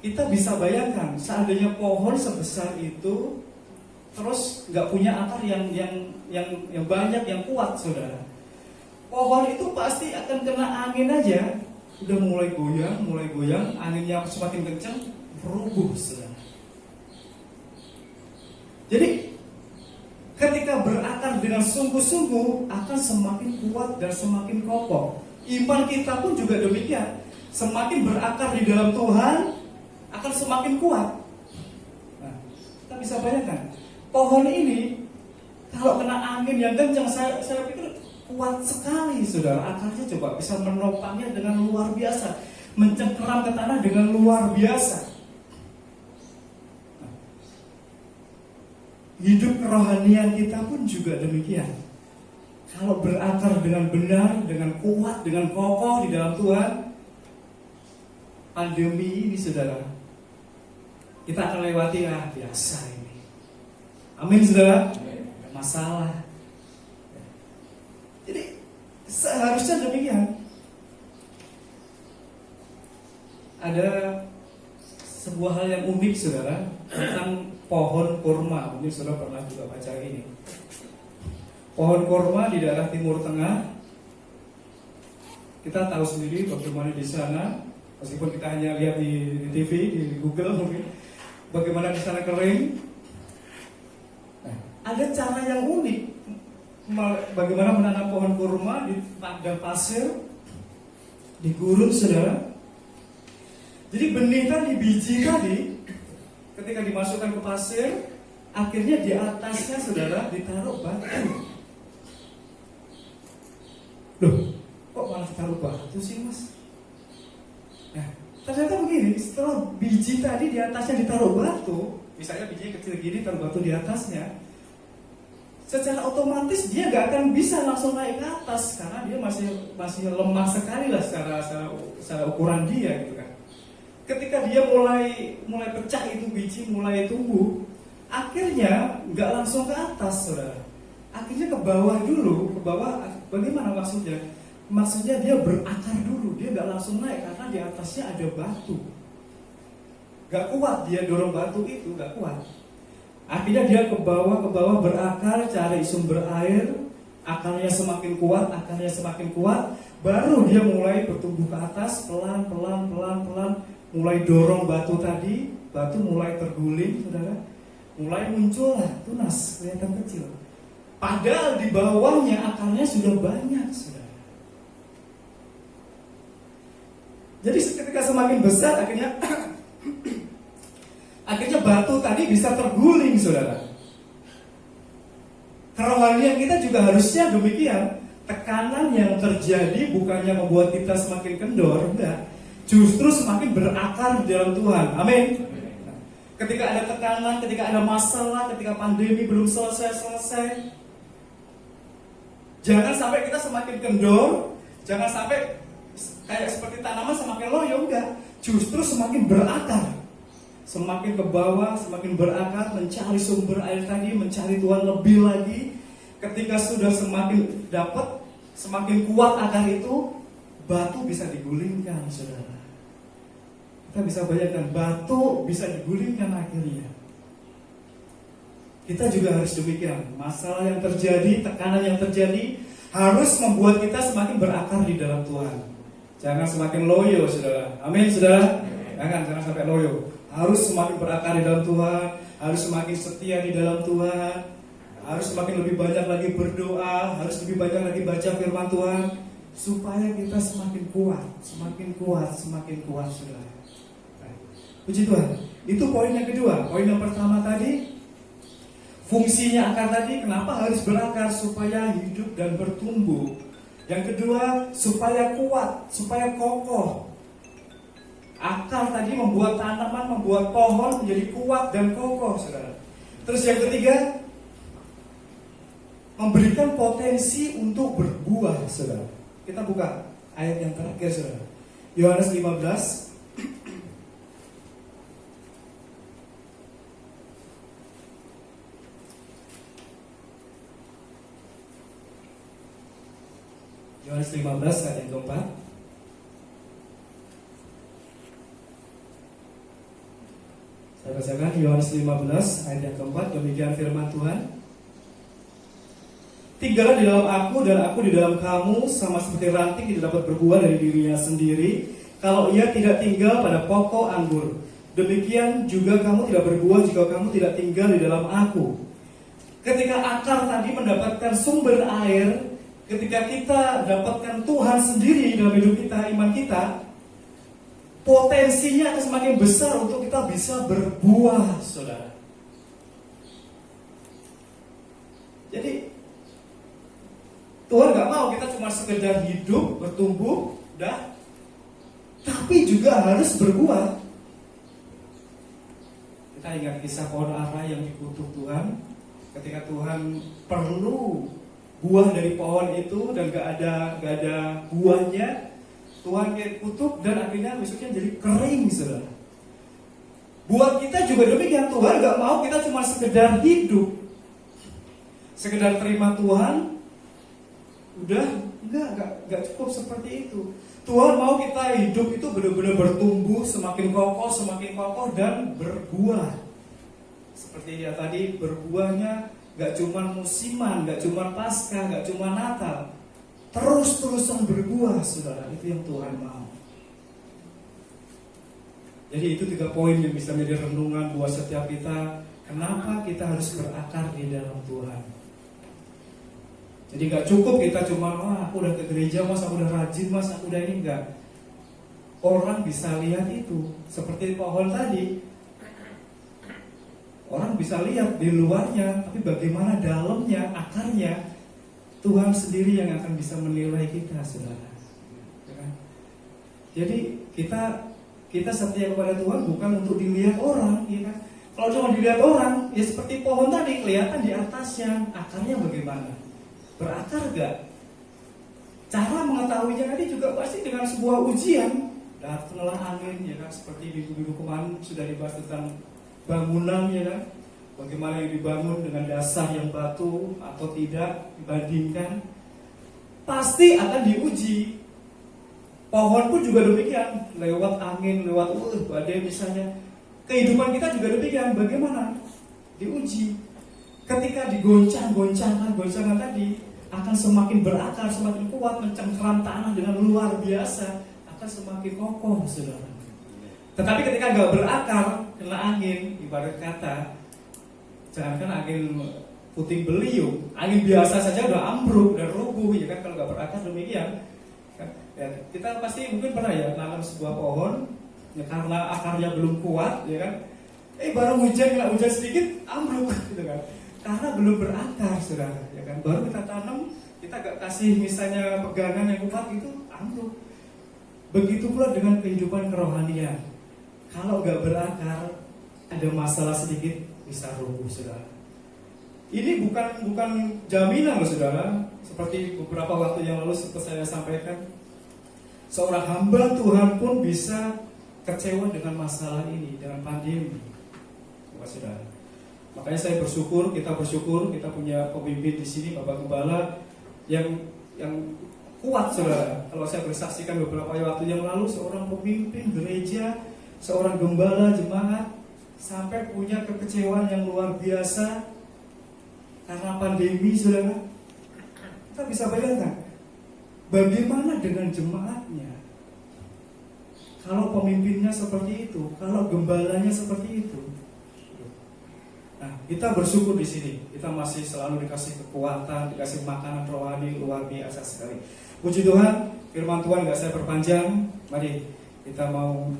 Speaker 2: kita bisa bayangkan seandainya pohon sebesar itu terus nggak punya akar yang banyak, yang kuat, saudara. Pohon itu pasti akan kena angin aja, udah mulai goyang, anginnya semakin kencang, rubuh, saudara. Jadi ketika berakar dengan sungguh-sungguh akan semakin kuat dan semakin kokoh. Iman kita pun juga demikian. Semakin berakar di dalam Tuhan akan semakin kuat. Nah, kita bisa bayangkan pohon ini kalau kena angin yang kencang, saya pikir kuat sekali, saudara. Akarnya coba bisa menopangnya dengan luar biasa, mencengkeram ke tanah dengan luar biasa. Hidup kerohanian kita pun juga demikian. Kalau berakar dengan benar, dengan kuat, dengan kokoh di dalam Tuhan, pandemi ini, saudara, kita akan lewati, biasa ini. Amin, saudara. Tidak masalah. Jadi seharusnya demikian. Ada sebuah hal yang unik, saudara, tentang pohon kurma. Mungkin saudara pernah juga baca ini. Pohon kurma di daerah Timur Tengah. Kita tahu sendiri bagaimana di sana, meskipun kita hanya lihat di TV, di Google mungkin, bagaimana di sana kering. Nah, ada cara yang unik bagaimana menanam pohon kurma di padang pasir, di gurun, saudara. Jadi benih tadi, biji tadi, ketika dimasukkan ke pasir, akhirnya di atasnya, saudara, ditaruh batu. Loh, kok malah taruh batu sih, Mas? Nah, ternyata begini, setelah biji tadi di atasnya ditaruh batu, misalnya biji kecil gini taruh batu di atasnya, secara otomatis dia gak akan bisa langsung naik ke atas karena dia masih lemah sekali lah secara ukuran dia, gitu kan. Ketika dia mulai pecah itu biji, mulai tumbuh, akhirnya nggak langsung ke atas, saudara. Akhirnya ke bawah dulu, ke bawah. Bagaimana maksudnya? Maksudnya dia berakar dulu, dia nggak langsung naik karena di atasnya ada batu. Gak kuat dia dorong batu itu, gak kuat. Akhirnya dia ke bawah berakar, cari sumber air, akarnya semakin kuat, baru dia mulai bertumbuh ke atas, pelan, mulai dorong batu tadi, batu mulai terguling, saudara, mulai muncullah tunas, kelihatan kecil. Padahal di bawahnya akarnya sudah banyak, saudara. Jadi ketika semakin besar, akhirnya batu tadi bisa terguling, saudara. Kerohanian kita juga harusnya demikian. Tekanan yang terjadi bukannya membuat kita semakin kendor, enggak. Justru semakin berakar di dalam Tuhan. Amin. Ketika ada tekanan, ketika ada masalah, ketika pandemi belum selesai, jangan sampai kita semakin kendor, jangan sampai kayak seperti tanaman semakin loyo, enggak. Justru semakin berakar. Semakin ke bawah, semakin berakar, mencari sumber air tadi, mencari Tuhan lebih lagi. Ketika sudah semakin dapat, semakin kuat akar itu, batu bisa digulingkan, saudara. Kita bisa bayangkan, batu bisa digulingkan akhirnya. Kita juga harus demikian. Masalah yang terjadi, tekanan yang terjadi, harus membuat kita semakin berakar di dalam Tuhan. Jangan semakin loyo, saudara. Amin, saudara. Jangan sampai loyo. Harus semakin berakar di dalam Tuhan, harus semakin setia di dalam Tuhan, harus semakin lebih banyak lagi berdoa, harus lebih banyak lagi baca firman Tuhan, supaya kita semakin kuat, saudara. Puji Tuhan. Itu poin yang kedua. Poin yang pertama tadi, fungsinya akar tadi, kenapa harus berakar? Supaya hidup dan bertumbuh. Yang kedua, supaya kuat, supaya kokoh. Akar tadi membuat tanaman, membuat pohon menjadi kuat dan kokoh, saudara. Terus yang ketiga, memberikan potensi untuk berbuah, saudara. Kita buka ayat yang terakhir, saudara. Yohanes 15. Yohanes 15 ayat yang keempat. Saya bacakan Yohanes 15 ayat yang keempat. Demikian firman Tuhan. Tinggallah di dalam aku dan aku di dalam kamu, sama seperti ranting tidak dapat berbuah dari dirinya sendiri kalau ia tidak tinggal pada pokok anggur. Demikian juga kamu tidak berbuah jika kamu tidak tinggal di dalam aku. Ketika akar tadi mendapatkan sumber air, ketika kita dapatkan Tuhan sendiri dalam hidup kita, iman kita, potensinya akan semakin besar untuk kita bisa berbuah, saudara. Jadi Tuhan gak mau kita cuma sekedar hidup, bertumbuh, tapi juga harus berbuah. Kita ingat kisah pohon ara yang dikutuk Tuhan. Ketika Tuhan perlu buah dari pohon itu dan gak ada buahnya, Tuhan kutuk dan akhirnya besoknya jadi kering, saudara. Buat kita juga demikian. Tuhan gak mau kita cuma sekedar hidup, sekedar terima Tuhan, udah enggak cukup seperti itu. Tuhan mau kita hidup itu benar-benar bertumbuh, semakin kokoh dan berbuah. Seperti dia tadi, berbuahnya gak cuma musiman, gak cuma Paskah, gak cuma Natal, terus-terusan berbuah, saudara. Itu yang Tuhan mau. Jadi itu 3 poin yang bisa menjadi renungan buat setiap kita. Kenapa kita harus berakar di dalam Tuhan? Jadi gak cukup kita cuma, aku udah ke gereja mas, aku udah rajin mas, aku udah ini, enggak. Orang bisa lihat itu. Seperti pohon tadi, orang bisa lihat di luarnya, tapi bagaimana dalamnya, akarnya, Tuhan sendiri yang akan bisa menilai kita, saudara. Jadi kita setia kepada Tuhan bukan untuk dilihat orang, ya kan? Kalau cuma dilihat orang, ya seperti pohon tadi, kelihatan di atasnya, akarnya bagaimana? Berakar gak? Cara mengetahuinya tadi juga pasti dengan sebuah ujian. Datanglah angin, ya kan? Seperti minggu-minggu kemarin sudah dibahas tentang bangunan, ya kan? Bagaimana yang dibangun dengan dasar yang batu atau tidak dibandingkan, pasti akan diuji. Pohon pun juga demikian, lewat angin, lewat badai misalnya. Kehidupan kita juga demikian, bagaimana? Diuji. Ketika digoncang-goncangan tadi, akan semakin berakar, semakin kuat, mencengkeram tanah dengan luar biasa, akan semakin kokoh, saudara. Tetapi ketika gak berakar, kena angin, ibarat kata, jangankan angin puting beliung, angin biasa saja udah ambruk dan rubuh, ya kan? Kalau gak berakar demikian. Ya, kita pasti mungkin pernah ya nanam sebuah pohon, ya karena akarnya belum kuat, ya kan? Baru kena hujan sedikit, ambruk, gitu kan? Karena belum berakar, saudara, ya kan? Baru kita tanam, kita gak kasih misalnya pegangan yang kuat itu, ambruk. Begitu pula dengan kehidupan kerohanian. Kalau gak berakar, ada masalah sedikit bisa rubuh, saudara. Ini bukan jaminan loh, saudara. Seperti beberapa waktu yang lalu seperti saya sampaikan, seorang hamba Tuhan pun bisa kecewa dengan masalah ini, dengan pandemi, saudara. Makanya saya bersyukur, kita punya pemimpin di sini, Bapak Gembala yang kuat, saudara. Kalau saya bersaksikan beberapa waktu yang lalu, seorang pemimpin gereja, seorang gembala jemaat sampai punya kekecewaan yang luar biasa karena pandemi, saudara. Kita bisa bayangkan bagaimana dengan jemaatnya kalau pemimpinnya seperti itu, kalau gembalanya seperti itu. Nah, kita bersyukur di sini. Kita masih selalu dikasih kekuatan, dikasih makanan rohani luar biasa sekali. Puji Tuhan, firman Tuhan gak saya perpanjang. Mari kita mau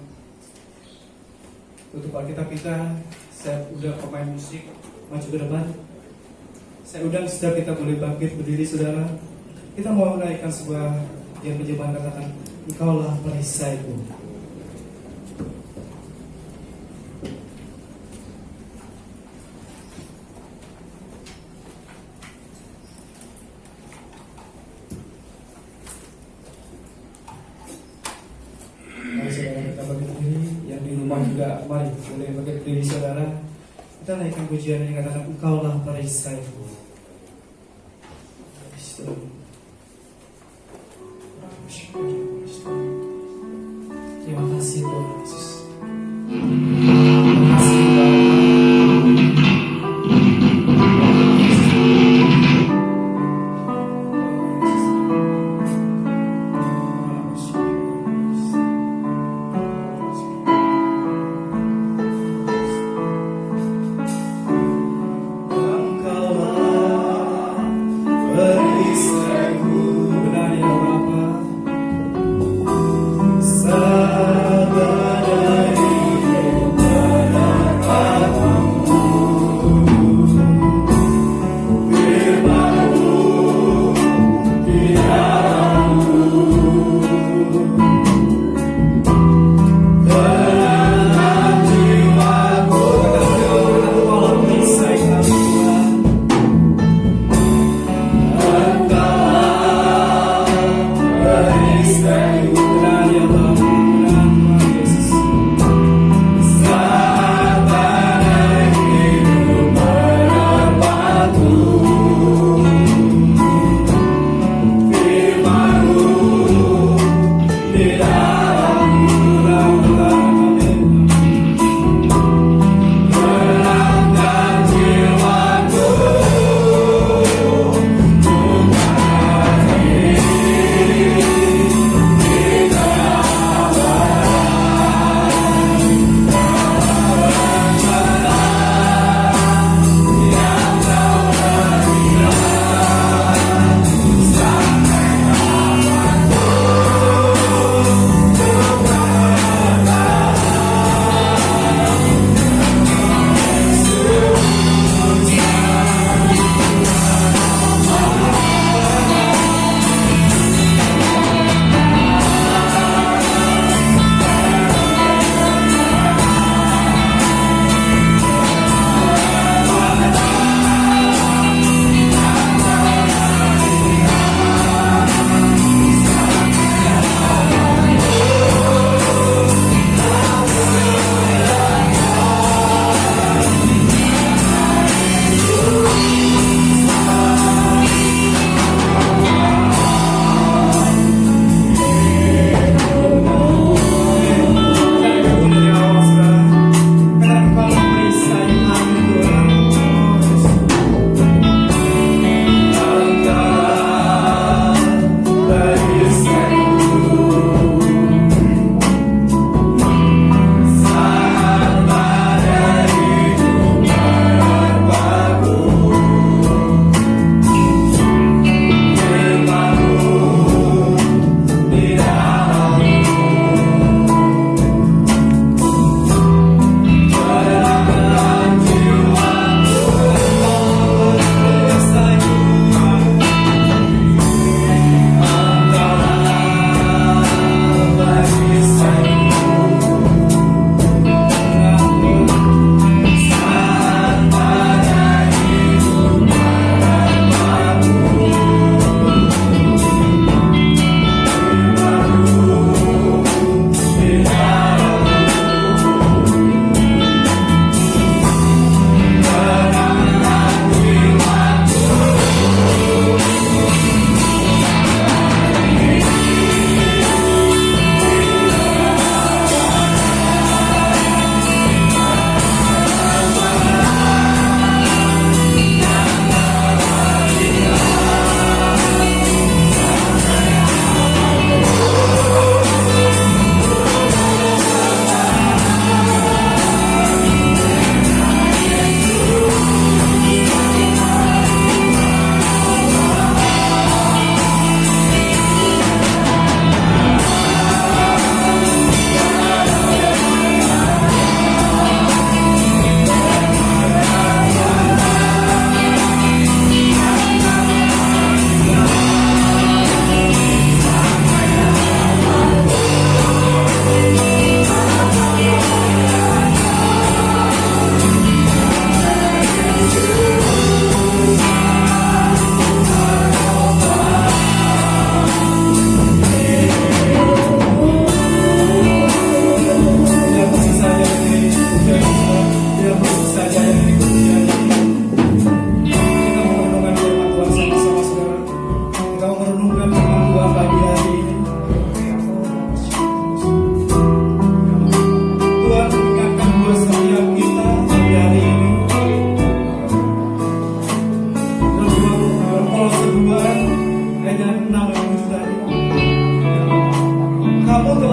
Speaker 2: tutup Alkitab kita. Saya udah pemain musik, maju ke depan. Saya undang setiap kita boleh bangkit berdiri, saudara. Kita mau menaikkan sebuah yang penjemahan katakan, Engkaulah perisaiku. juga mari boleh pakai berdiri saudara. Kita naikkan pujian yang katakan Engkaulah perisaiku. Terima kasih Tuhan Yesus. Terima kasih Bapa.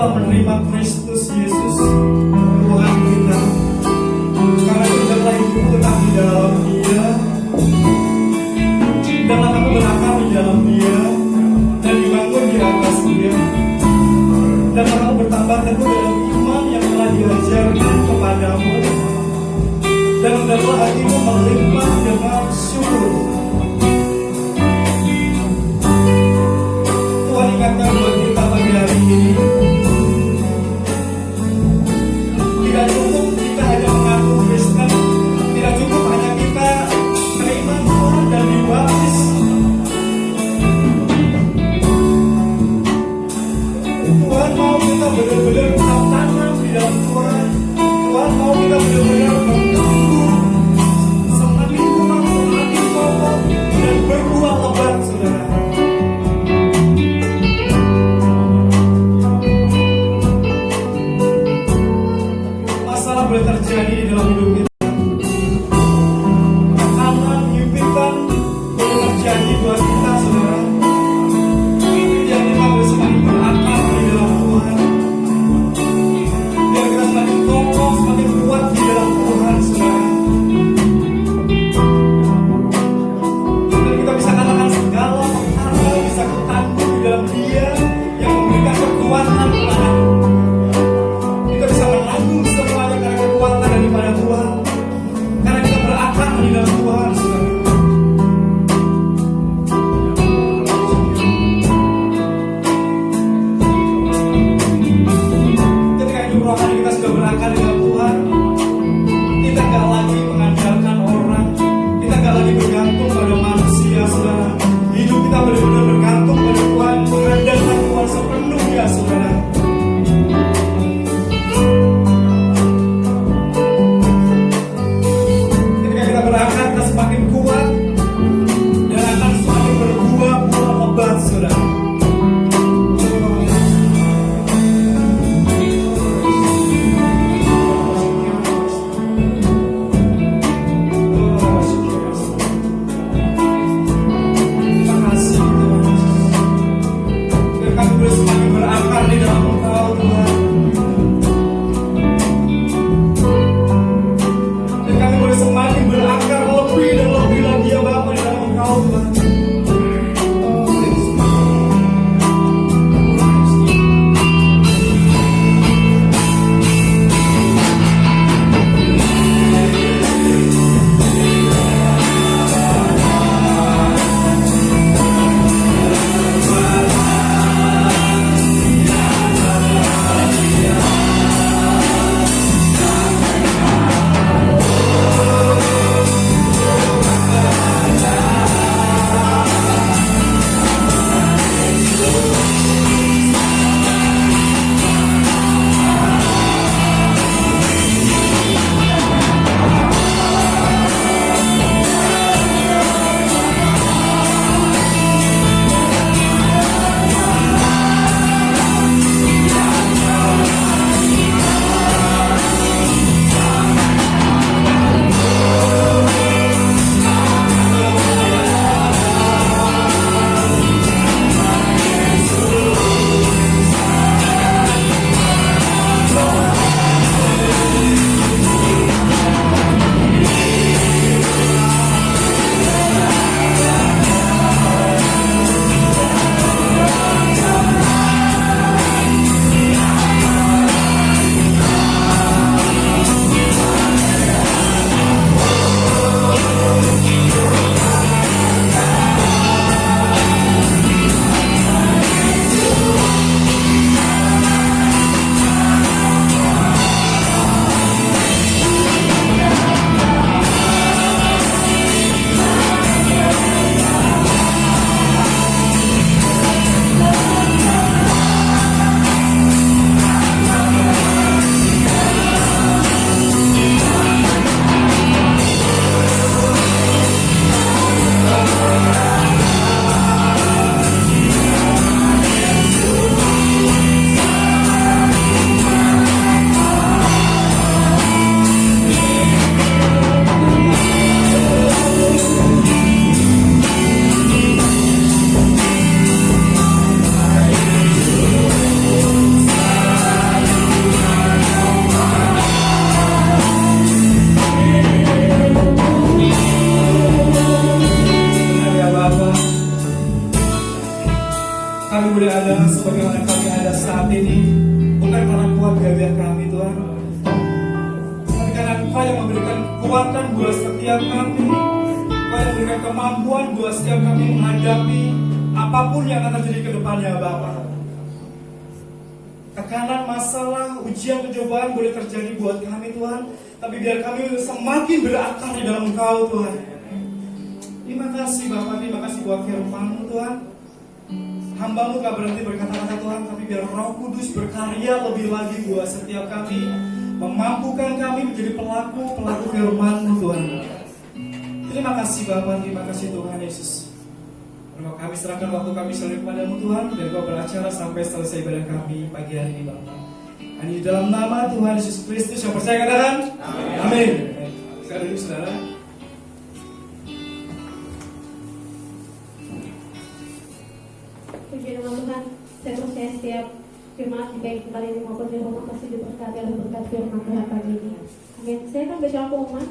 Speaker 2: telah menerima Kristus Yesus Tuhan kita. Karena itu hendaklah hidupmu tetap di dalam Dia, hendaklah kamu berakar di dalam Dia dan dibangun di atas Dia, dan kamu bertambah teguh dalam iman yang telah diajarkan kepadamu, dan hendaklah hatimu melimpah dengan syukur. Tuhan ingatkan buat kita pagi hari ini, tidak cukup kita hanya mengaku Kristen, tidak cukup hanya kita terima Tuhan dan dibaptis. Tuhan mau kita benar-benar tetap tanam di dalam Tuhan. Tuhan mau kita benar-benar bertumbuh semakin kuat, semakin kokoh dan berbuah lebat, saudara. Masalah boleh terjadi di dalam hidup kita. Tekanan, himpitan boleh terjadi buat kita, saudara. Yang kita boleh semakin berakar di dalam Tuhan. Biar kita semakin kokoh, semakin kuat di dalam Tuhan, saudara. Dan kita bisa katakan segala perkara bisa ketangguh di dalam Dia yang memberikan kekuatan kepada kita. Kita bisa menanggung semuanya karena kekuatan daripada Tuhan. Karena kita berakar di dalam Tuhan, saudara. Ketika hidup rohani kita sudah berakar di dalam Tuhan, kita gak lagi mengandalkan orang, kita gak lagi bergantung pada manusia, saudara. Hidup kita benar-benar bergantung pada Tuhan, mengandalkan Tuhan sepenuhnya, saudara. Ketika kita berakar, kita semakin kuat dan akan semakin berbuah-buah lebat, saudara. Terima kasih Tuhan Yesus. Biar kami boleh semakin berakar di dalam Engkau, Tuhan. Dan kami boleh semakin berakar lebih dan lebih lagi ya Bapa di dalam Engkau, Tuhan. sebagaimana kami ada saat ini, bukan karena kuat gagah kami Tuhan, tapi karena Engkau yang memberikan kekuatan buat setiap kami, Engkau yang memberikan kemampuan buat setiap kami menghadapi apapun yang akan terjadi ke depannya Bapa. Tekanan, masalah, ujian, pencobaan boleh terjadi buat kami Tuhan, tapi biar kami semakin berakar di dalam Engkau Tuhan. Terima kasih Bapak, terima kasih buat firman-Mu Tuhan. Hamba-Mu gak berhenti berkata-kata Tuhan, tapi biar Roh Kudus berkarya lebih lagi buat setiap kami, memampukan kami menjadi pelaku firman-Mu Tuhan. Terima kasih Bapak, terima kasih Tuhan Yesus. Kami serahkan waktu kami selalu kepadamu Tuhan, dan Kau beracara sampai selesai ibadah kami pagi hari ini Bapak. Hanya di dalam nama Tuhan Yesus Kristus yang percaya katakan amin. Sekarang ini saudara,
Speaker 1: puji nama Tuhan. Saya percaya setiap jemaat baik kembali ini maupun di rumah pasti diberkati oleh berkat firman Tuhan pagi ini. Amin. Saya akan baca pengumuman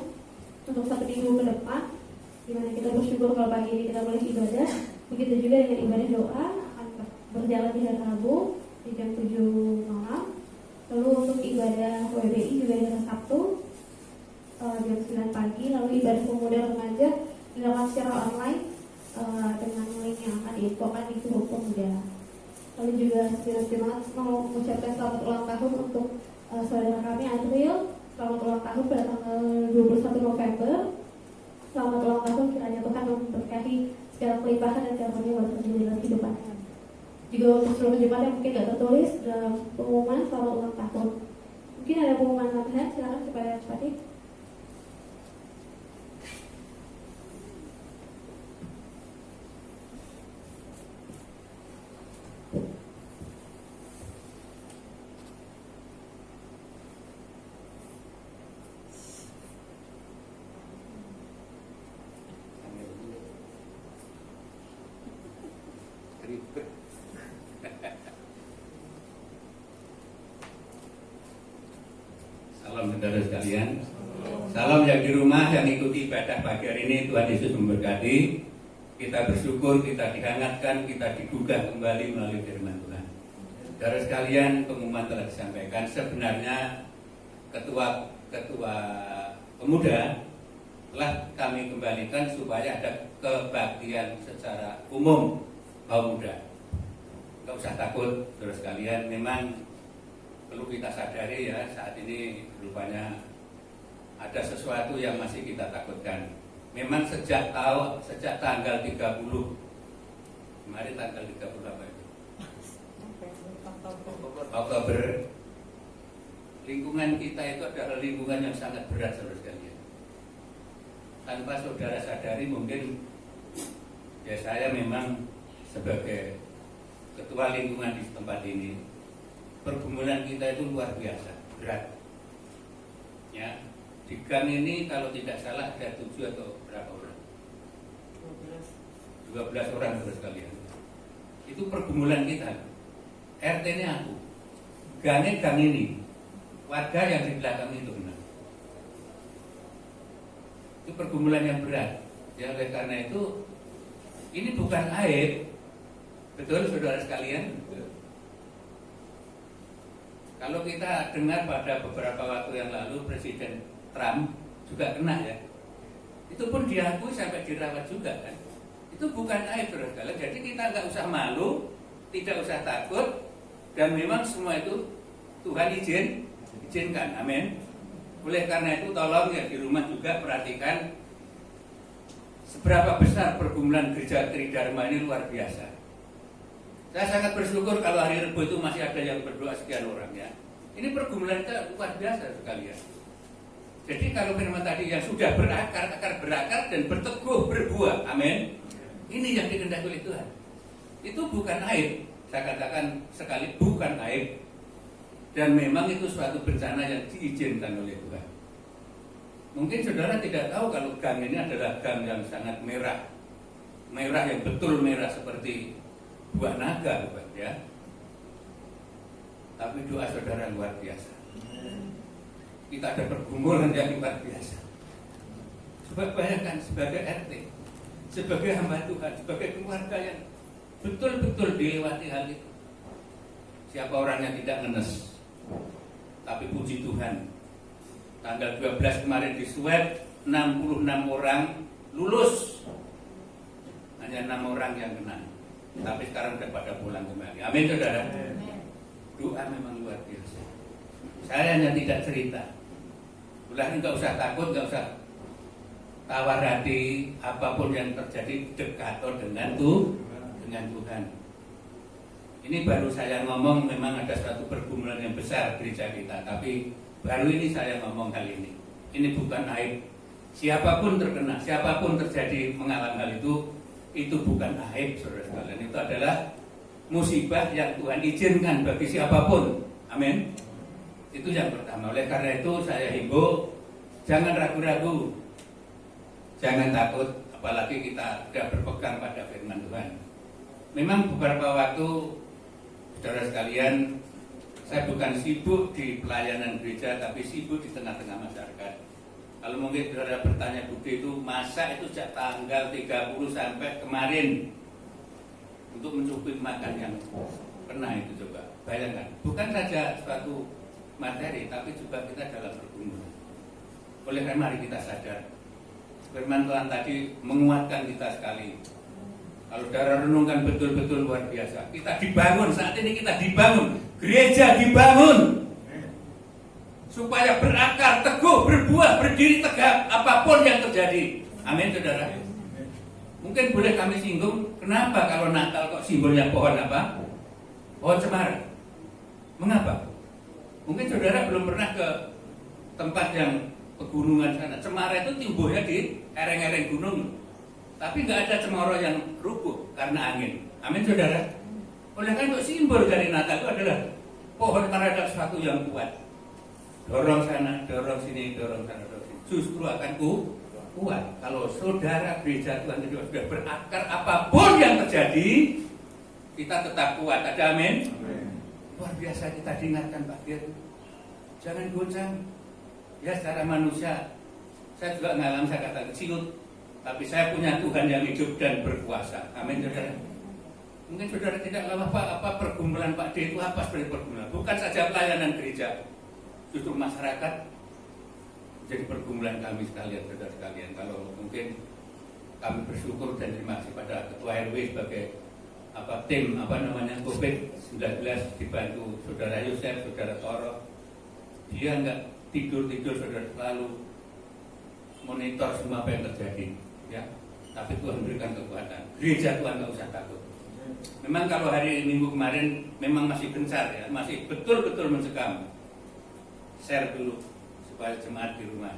Speaker 1: untuk 1 minggu ke depan, di mana kita bersyukur kalau pagi ini kita boleh ibadah. Begitu juga dengan ibadah doa akan berjalan di hari Rabu di jam 7 malam. Lalu untuk ibadah WBI juga di hari Sabtu jam 9 pagi. Lalu ibadah pemuda remaja dilakukan secara online dengan link yang akan diinfokan di grup pemuda. Lalu juga semangat mau mengucapkan selamat ulang tahun untuk saudara kami Adril. Selamat ulang tahun pada tanggal 21 November. Selamat ulang tahun, kiranya Tuhan memberkahi segala kelimpahan dan karunia buat terjadi dalam kehidupannya. Juga untuk seluruh jemaat yang mungkin tidak tertulis dalam pengumuman selamat ulang tahun. Mungkin ada pengumuman tambahan, silakan kepada Pati.
Speaker 3: Salam saudara sekalian. Salam yang di rumah yang ikuti ibadah pagi hari ini. Tuhan Yesus memberkati. Kita bersyukur, kita dihangatkan, kita digugah kembali melalui firman Tuhan. Saudara sekalian, pengumuman telah disampaikan. Sebenarnya ketua pemuda telah kami kembalikan supaya ada kebaktian secara umum kaum muda. Tidak usah takut, saudara sekalian. Memang perlu kita sadari ya, saat ini rupanya ada sesuatu yang masih kita takutkan. Memang sejak tanggal 30 kemarin, tanggal 30 apa itu? Oktober, lingkungan kita itu adalah lingkungan yang sangat berat, saudara sekalian. Tanpa saudara sadari mungkin ya, saya memang sebagai ketua lingkungan di tempat ini, pergumulan kita itu luar biasa berat. Ya, di gang ini kalau tidak salah ada 7 atau berapa orang? 12 orang saudara sekalian. Itu pergumulan kita. RT-nya aku, gangnya gang ini, warga yang di belakang itu benar. Itu pergumulan yang berat. Ya, oleh karena itu ini bukan aib. Betul saudara sekalian? Kalau kita dengar pada beberapa waktu yang lalu Presiden Trump juga kena ya. Itu pun diakui sampai dirawat juga kan. Itu bukan aib saudara sekalian. Jadi kita nggak usah malu, tidak usah takut, dan memang semua itu Tuhan izinkan. Amin. Oleh karena itu tolong ya di rumah juga perhatikan seberapa besar pergumulan gereja Tridharma ini luar biasa. Saya sangat bersyukur kalau hari Rabu itu masih ada yang berdoa sekian orang ya. Ini pergumulan kita luar biasa sekali ya. Jadi kalau firman tadi yang sudah berakar dan berteguh berbuah, amin. Ini yang dikehendaki oleh Tuhan. Itu bukan aib. Saya katakan sekali bukan aib. Dan memang itu suatu bencana yang diizinkan oleh Tuhan. Mungkin saudara tidak tahu kalau gang ini adalah gang yang sangat merah. Merah yang betul merah seperti buah naga bukan ya. Tapi doa saudara luar biasa. Kita ada pergumulan yang luar biasa. Coba bayangkan sebagai RT, sebagai hamba Tuhan, sebagai keluarga yang betul-betul dilewati hal itu. siapa orang yang tidak ngenes. Tapi puji Tuhan, tanggal 12 kemarin di swab 66 orang lulus, hanya 6 orang yang kena. Tapi sekarang sudah pada pulang kembali. Amin saudara. Doa memang luar biasa. Saya hanya tidak cerita. Udah nggak usah takut, nggak usah tawar hati, apapun yang terjadi dekat dengan Tuhan. Ini baru saya ngomong, memang ada suatu pergumulan yang besar gereja kita, tapi baru ini saya ngomong hal ini. Ini bukan aib. Siapapun terkena, siapapun terjadi mengalami hal itu bukan aib, saudara sekalian. Itu adalah musibah yang Tuhan izinkan bagi siapapun. Amin. Itu yang pertama. Oleh karena itu saya himbau, jangan ragu-ragu, jangan takut, apalagi kita sudah berpegang pada firman Tuhan. Memang beberapa waktu, saudara sekalian, saya bukan sibuk di pelayanan gereja, tapi sibuk di tengah-tengah masyarakat. Kalau mungkin saudara bertanya, Budi itu masa itu sejak tanggal 30 sampai kemarin untuk mencukupi makan yang pernah itu, coba bayangkan. Bukan saja suatu materi, tapi juga kita dalam pergumulan. Oleh karena mari kita sadar, firman Tuhan tadi menguatkan kita sekali. Kalau saudara renungkan betul-betul luar biasa. Kita dibangun, saat ini kita dibangun, gereja dibangun supaya berakar, teguh, berbuah, berdiri tegak apapun yang terjadi. Amin saudara. Mungkin boleh kami singgung, kenapa kalau Natal kok simbolnya pohon apa? Pohon cemara. Mengapa? Mungkin saudara belum pernah ke tempat yang pegunungan sana. Cemara itu tumbuhnya di lereng-lereng gunung, tapi nggak ada cemara yang rubuh karena angin. Amin saudara. Oleh karena itu simbol dari Natal itu adalah pohon cemara adalah sesuatu yang kuat. Dorong sana, dorong sini, dorong sana, dorong sini. Justru akan kuat. Kalau saudara gereja Tuhan itu sudah berakar, apapun yang terjadi, kita tetap kuat. Ada amin? Luar biasa kita diingatkan Pak Dir. Jangan goncang. Ya secara manusia, saya juga mengalami, saya kata keciut, tapi saya punya Tuhan yang hidup dan berkuasa. Amin saudara. Mungkin saudara tidak tahu apa pergumulan Pak D itu apa sebenarnya pergumulan. Bukan saja pelayanan gereja, justru masyarakat jadi pergumulan kami sekalian, saudara sekalian. Kalau mungkin kami bersyukur dan terima kasih pada Ketua RW sebagai tim COVID-19 dibantu saudara Yosef, saudara Toro. Dia enggak tidur saudara, selalu monitor semua apa yang terjadi, ya. Tapi Tuhan berikan kekuatan. Gereja Tuhan nggak usah takut. Memang kalau hari Minggu kemarin memang masih gencar, ya, masih betul-betul mencekam. Share dulu supaya jemaat di rumah.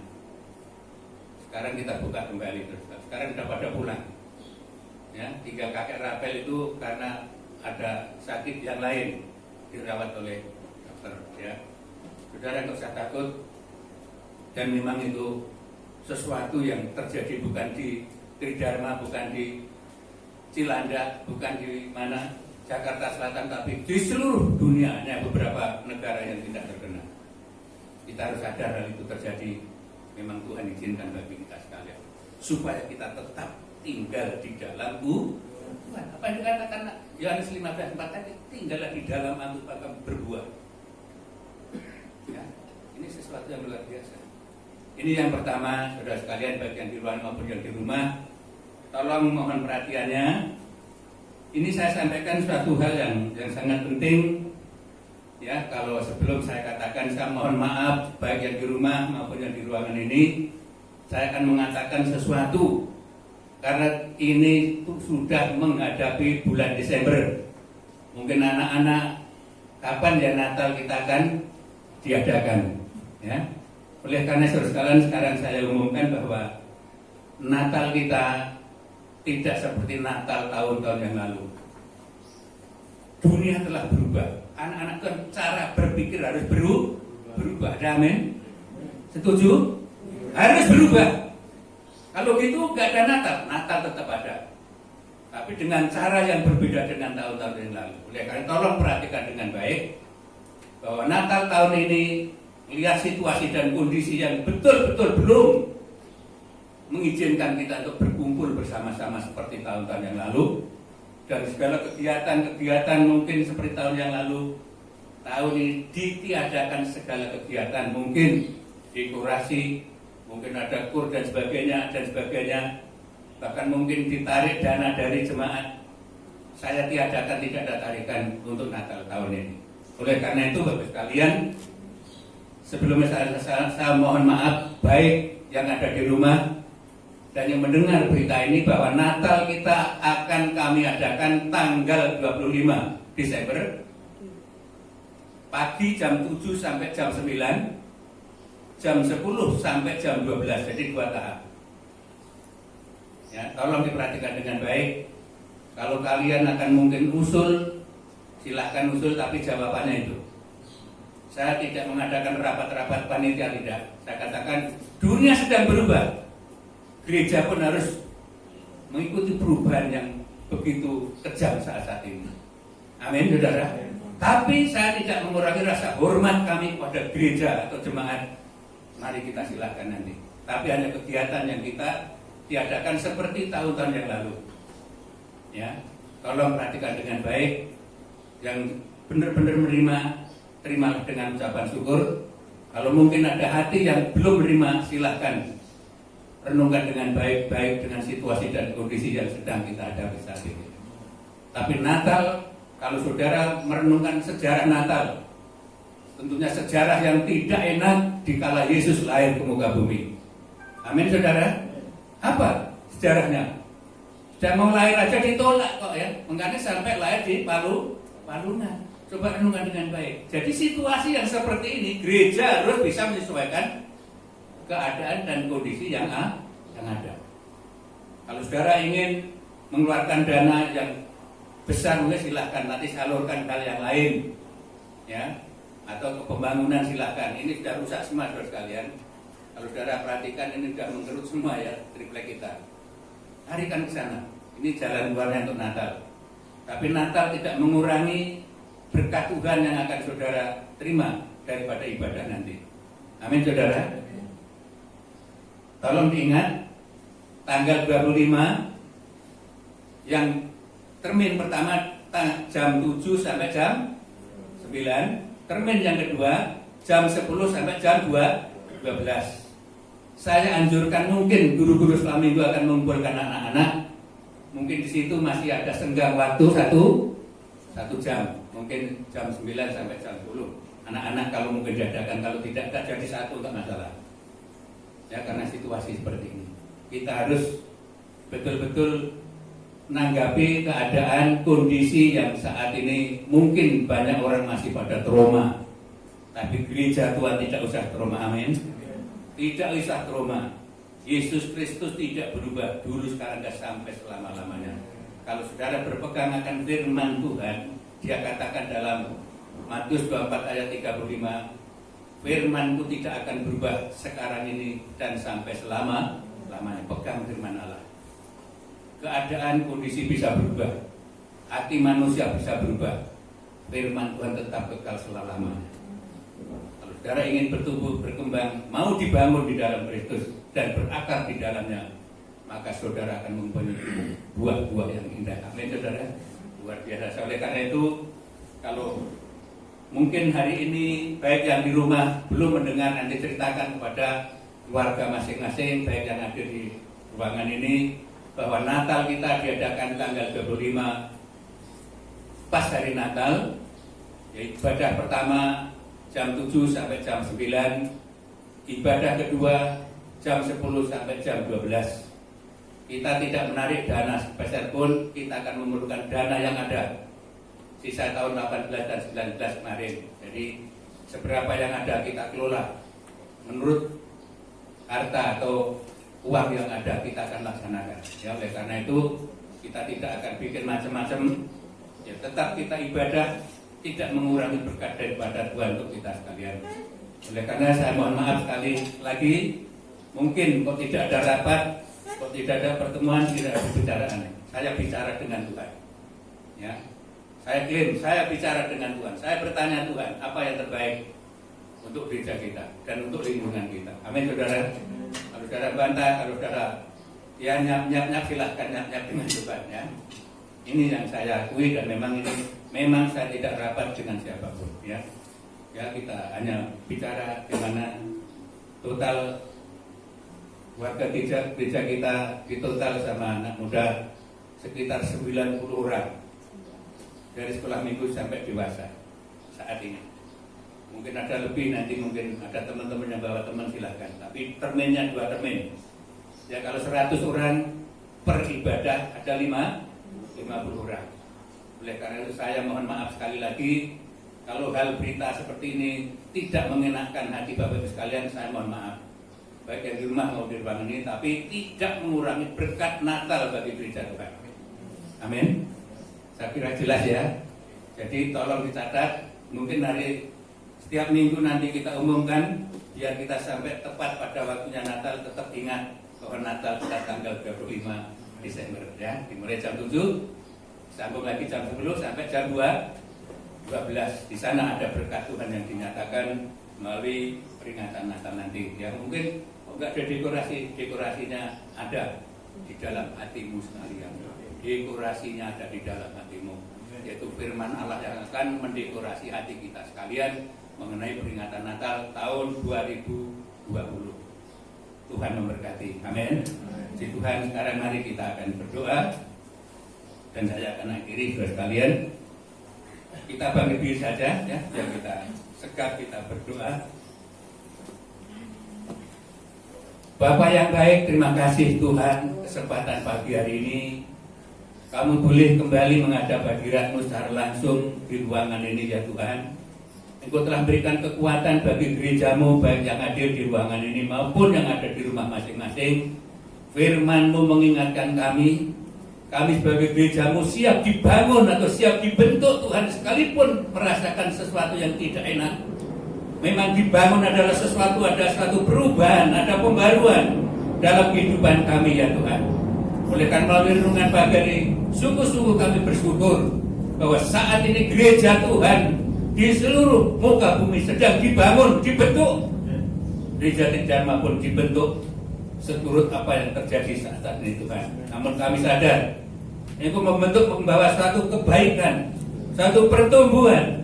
Speaker 3: Sekarang kita buka kembali terus. Sekarang sudah pada pulang. Ya, 3 kakek rapel itu karena ada sakit yang lain dirawat oleh dokter, ya. Saudara nggak usah takut, dan memang itu sesuatu yang terjadi bukan di Tridharma, bukan di Cilandak, bukan di mana Jakarta Selatan, tapi di seluruh dunia. Hanya beberapa negara yang tidak terkena. Kita harus sadar hal itu terjadi. Memang Tuhan izinkan bagi kita sekalian supaya kita tetap tinggal di dalam Tuhan. Apa yang dikatakan Yohanes 15:4 tadi, tinggallah di dalam Aku maka berbuah. Ya, ini sesuatu yang luar biasa. Ini yang pertama, saudara sekalian, baik yang di luar maupun yang di rumah, tolong mohon perhatiannya. Ini saya sampaikan suatu hal yang sangat penting. Ya, kalau sebelum saya katakan, saya mohon maaf baik yang di rumah maupun yang di ruangan ini. Saya akan mengatakan sesuatu karena ini sudah menghadapi bulan Desember. Mungkin anak-anak, kapan ya Natal kita akan diadakan, ya. Oleh karena saudara sekalian, sekarang saya umumkan bahwa Natal kita tidak seperti Natal tahun-tahun yang lalu. Dunia telah berubah. Anak-anak kan cara berpikir harus berubah. Amin. Setuju? Harus berubah. Kalau gitu nggak ada Natal. Natal tetap ada, tapi dengan cara yang berbeda dengan tahun-tahun yang lalu. Oleh karena tolong perhatikan dengan baik bahwa Natal tahun ini lihat situasi dan kondisi yang betul-betul belum mengizinkan kita untuk berkumpul bersama-sama seperti tahun-tahun yang lalu. Dan segala kegiatan-kegiatan mungkin seperti tahun yang lalu tahun ini ditiadakan segala kegiatan, mungkin dekorasi, mungkin ada kur dan sebagainya, bahkan mungkin ditarik dana dari jemaat. Saya tiadakan, tidak ada tarikan untuk Natal tahun ini. Oleh karena itu Bapak sekalian, sebelumnya saya mohon maaf baik yang ada di rumah dan yang mendengar berita ini, bahwa Natal kita akan kami adakan tanggal 25 Desember pagi jam 7 sampai jam 9, jam 10 sampai jam 12, jadi 2 tahap. Ya, tolong diperhatikan dengan baik. Kalau kalian akan mungkin usul, silahkan usul, tapi jawabannya itu. Saya tidak mengadakan rapat-rapat panitia, tidak. Saya katakan dunia sedang berubah. Gereja pun harus mengikuti perubahan yang begitu kejam saat ini. Amin, saudara. Tapi saya tidak mengurangi rasa hormat kami kepada gereja atau jemaat. Mari kita silahkan nanti. Tapi hanya kegiatan yang kita tiadakan seperti tahun-tahun yang lalu. Ya, tolong perhatikan dengan baik. Yang benar-benar menerima, terimalah dengan ucapan syukur. Kalau mungkin ada hati yang belum menerima, silahkan renungkan dengan baik-baik dengan situasi dan kondisi yang sedang kita hadapi saat ini. Tapi Natal, kalau saudara merenungkan sejarah Natal, tentunya sejarah yang tidak enak dikala Yesus lahir ke muka bumi. Amin, saudara. Apa sejarahnya? Sudah mau lahir aja ditolak kok ya. Makanya sampai lahir di Paluna. Coba renungkan dengan baik. Jadi situasi yang seperti ini, gereja harus bisa menyesuaikan keadaan dan kondisi yang ada. Kalau saudara ingin mengeluarkan dana yang besar, mungkin silahkan, nanti salurkan hal yang lain, ya, atau ke pembangunan silahkan. Ini sudah rusak semua, saudara sekalian. Kalau saudara perhatikan, ini sudah mengkerut semua ya triplek kita. Larikan ke sana. Ini jalan keluarnya untuk Natal. Tapi Natal tidak mengurangi berkat Tuhan yang akan saudara terima daripada ibadah nanti. Amin, saudara. Tolong diingat, tanggal 25 yang termin pertama jam 7 sampai jam 9, termin yang kedua jam 10 sampai jam 12. Saya anjurkan, mungkin guru-guru sekolah minggu akan mengumpulkan anak-anak. Mungkin di situ masih ada senggang waktu satu jam, mungkin jam 9 sampai jam 10. Anak-anak kalau mungkin diadakan, kalau tidak jadi satu, tak masalah. Ya, karena situasi seperti ini kita harus betul-betul menanggapi keadaan kondisi yang saat ini. Mungkin banyak orang masih pada trauma, tapi gereja Tuhan tidak usah trauma. Amin. Tidak usah trauma. Yesus Kristus tidak berubah, dulu sekarang dan sampai selama-lamanya. Kalau saudara berpegang akan firman Tuhan, dia katakan dalam Matius 24 ayat 35, firman-Ku tidak akan berubah sekarang ini dan sampai selama-lamanya. Pegang firman Allah. Keadaan kondisi bisa berubah, hati manusia bisa berubah, firman Tuhan tetap kekal selama-lamanya. Kalau saudara ingin bertumbuh, berkembang, mau dibangun di dalam Kristus dan berakar di dalamnya, maka saudara akan mempunyai buah-buah yang indah. Amin, saudara. Luar biasa. Oleh karena itu, kalau mungkin hari ini baik yang di rumah belum mendengar, nanti ceritakan kepada keluarga masing-masing, baik yang ada di ruangan ini, bahwa Natal kita diadakan tanggal 25 pas hari Natal, yaitu ibadah pertama jam 7 sampai jam 9, ibadah kedua jam 10 sampai jam 12. Kita tidak menarik dana sebesar pun, kita akan memerlukan dana yang ada sisa tahun 18 dan 19 kemarin. Jadi seberapa yang ada kita kelola menurut harta atau uang yang ada, kita akan laksanakan. Ya, oleh karena itu kita tidak akan bikin macam-macam. Ya, tetap kita ibadah, tidak mengurangi berkat daripada Tuhan untuk kita sekalian. Oleh karena saya mohon maaf sekali lagi, mungkin kok tidak ada rapat, kok tidak ada pertemuan, tidak ada pembicaraan. Saya bicara dengan Tuhan. Ya, saya klaim, saya bicara dengan Tuhan. Saya bertanya Tuhan, apa yang terbaik untuk gereja kita dan untuk lingkungan kita. Amin, saudara. Kalau saudara bantah, kalau saudara ya nyap-nyap, silahkan nyap-nyap dengan Tuhan ya. Ini yang saya akui dan memang ini memang saya tidak rapat dengan siapapun, ya. Ya, kita hanya bicara gimana total warga gereja kita di total sama anak muda sekitar 90 orang dari sekolah minggu sampai dewasa saat ini. Mungkin ada lebih, nanti mungkin ada teman-teman yang bawa teman, silahkan. Tapi terminnya 2 termin. Ya, kalau 100 orang per ibadah ada 50 orang. Oleh karena itu saya mohon maaf sekali lagi, kalau hal berita seperti ini tidak mengenakan hati Bapak Ibu sekalian, saya mohon maaf. Baik yang di rumah maupun di ruangan ini, tapi tidak mengurangi berkat Natal bagi gereja Tuhan. Amin. Saya kira jelas ya. Jadi tolong dicatat, mungkin hari setiap minggu nanti kita umumkan, biar kita sampai tepat pada waktunya Natal, tetap ingat bahwa Natal kita tanggal 25 Desember ya, dimulai jam 7, sambung lagi jam 10 sampai jam 12. Di sana ada berkat Tuhan yang dinyatakan melalui peringatan Natal nanti. Ya mungkin enggak ada dekorasinya ada di dalam hatimu sekalian. Dekorasinya ada di dalam hatimu, yaitu firman Allah yang akan mendekorasi hati kita sekalian mengenai peringatan Natal tahun 2020. Tuhan memberkati. Amin. Puji Tuhan. Sekarang mari kita akan berdoa. Dan saya akan akhiri saudara sekalian. Kita bangkit diri saja ya, biar kita segera kita berdoa. Bapa yang baik, terima kasih Tuhan kesempatan pagi hari ini kamu boleh kembali menghadap hadirat-Mu secara langsung di ruangan ini ya Tuhan. Engkau telah berikan kekuatan bagi gereja-Mu, baik yang hadir di ruangan ini maupun yang ada di rumah masing-masing. Firman-Mu mengingatkan kami sebagai gereja-Mu siap dibangun atau siap dibentuk Tuhan, sekalipun merasakan sesuatu yang tidak enak. Memang dibangun adalah sesuatu, ada suatu perubahan, ada pembaruan dalam kehidupan kami ya Tuhan. Oleh karena melalui renungan pagi ini, sungguh-sungguh kami bersyukur bahwa saat ini gereja Tuhan di seluruh muka bumi sedang dibangun, dibentuk. Gereja Dharma pun dibentuk seturut apa yang terjadi saat ini Tuhan. Namun kami sadar Engkau membentuk, membawa satu kebaikan, satu pertumbuhan,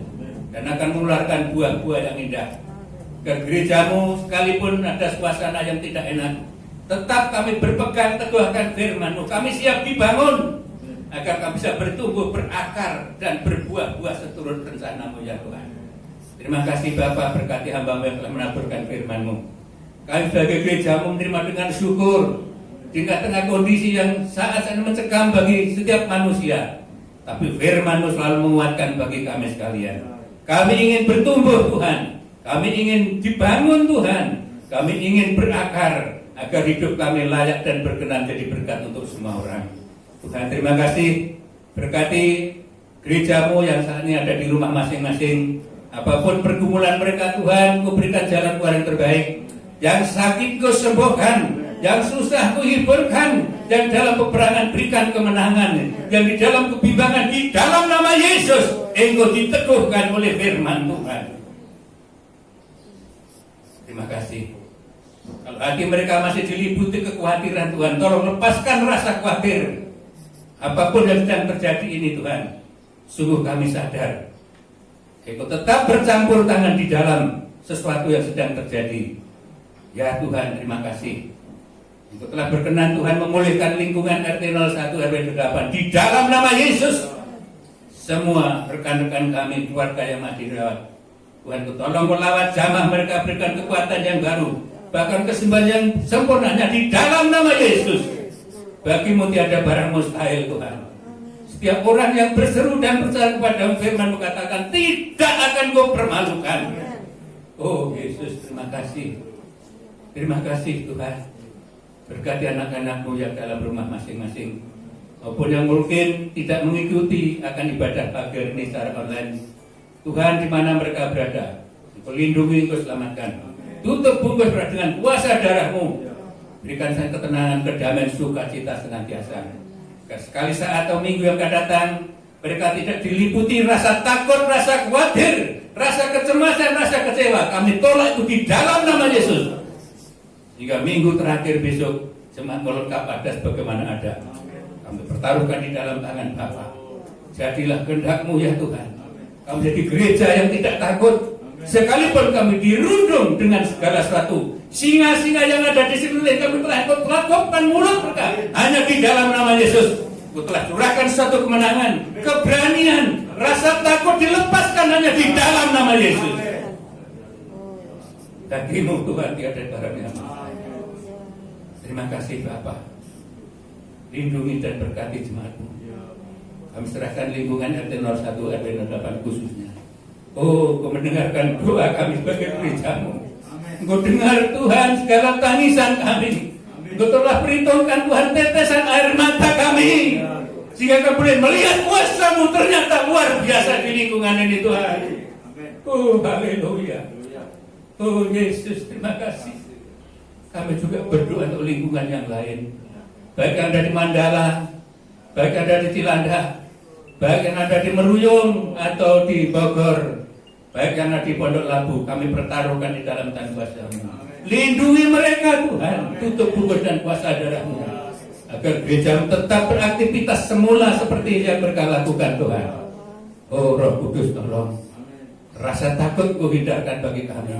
Speaker 3: dan akan mengeluarkan buah-buah yang indah. Ke gereja-Mu sekalipun ada suasana yang tidak enak, tetap kami berpegang teguhkan firman-Mu. Kami siap dibangun agar kami bisa bertumbuh, berakar, dan berbuah-buah seturut rencana-Mu ya Tuhan. Terima kasih Bapa, berkati hamba-Mu yang telah menaburkan firman-Mu. Kami sebagai gereja-Mu menerima dengan syukur di tengah kondisi yang sangat mencekam bagi setiap manusia, tapi firman-Mu selalu menguatkan bagi kami sekalian. Kami ingin bertumbuh Tuhan, kami ingin dibangun Tuhan, kami ingin berakar agar hidup kami layak dan berkenan jadi berkat untuk semua orang. Tuhan terima kasih, berkati gereja-Mu yang saat ini ada di rumah masing-masing. Apapun pergumulan mereka Tuhan, Kau berikan jalan keluar yang terbaik. Yang sakit Kau sembuhkan, yang susah Kau hiburkan, yang dalam peperangan berikan kemenangan, yang di dalam kebimbangan di dalam nama Yesus Engkau diteguhkan oleh firman Tuhan. Terima kasih. Kalau hati mereka masih diliputi kekhawatiran Tuhan, tolong lepaskan rasa khawatir. Apapun yang sedang terjadi ini Tuhan, sungguh kami sadar Engkau tetap bercampur tangan di dalam sesuatu yang sedang terjadi. Ya Tuhan, terima kasih. Engkau telah berkenan Tuhan memulihkan lingkungan RT 01 RW 8 di dalam nama Yesus. Semua rekan-rekan kami, keluarga yang masih dirawat, Tuhan tolong melawat jamaah mereka, berikan kekuatan yang baru, bahkan kesembuhan yang sempurnanya di dalam nama Yesus. Bagimu tiada barang mustahil Tuhan. Setiap orang yang berseru dan percaya kepada firman mengatakan tidak akan Kau permalukan. Oh Yesus, terima kasih. Terima kasih Tuhan. Berkati anak-anak-Mu yang dalam rumah masing-masing, maupun yang mungkin tidak mengikuti akan ibadah pagi ini secara online. Tuhan, di mana mereka berada, Engkau lindungi, Engkau selamatkan. Tutup bungkus dengan kuasa darah-Mu. Berikan saya ketenangan, kedamaian, sukacita senantiasa. Sekali saat atau minggu yang akan datang, mereka tidak diliputi rasa takut, rasa khawatir, rasa kecemasan, rasa kecewa. Kami tolak itu di dalam nama Yesus. Hingga minggu terakhir besok, jemaat lengkap ada sebagaimana ada. Kami pertaruhkan di dalam tangan Bapa. Jadilah kehendak-Mu ya Tuhan. Kami jadi gereja yang tidak takut. Sekalipun kami dirundung dengan segala sesuatu, singa-singa yang ada di sekeliling kami telah kelakopkan mulut mereka. Hanya di dalam nama Yesus, Kau telah curahkan suatu kemenangan, keberanian, rasa takut dilepaskan hanya di dalam nama Yesus. Daging-Mu Tuhan tiada barangnya. Terima kasih Bapa. Lindungi dan berkati jemaat-Mu. Kami serahkan lingkungan RT 01 RW 08 khususnya. Oh, Kau mendengarkan doa kami sebagai gereja-Mu. Kau dengar Tuhan segala tangisan kami. Kau telah perhitungkan Tuhan tetesan air mata kami, sehingga kami boleh melihat kuasa-Mu ternyata luar biasa di lingkungan ini Tuhan. Oh, haleluya. Oh Yesus, terima kasih. Kami juga berdoa untuk lingkungan yang lain, baik yang ada di Mandala, baik yang ada di Cilandak, baik yang ada di Meruyung atau di Bogor, baik yang ada di Pondok Labu. Kami pertaruhkan di dalam tangan kuasa-Mu. Lindungi mereka Tuhan, tutup bungkus dan kuasa darah-Mu, agar gereja tetap beraktivitas semula seperti yang mereka lakukan Tuhan. Oh Roh Kudus, tolong rasa takut Kau hindarkan bagi kami,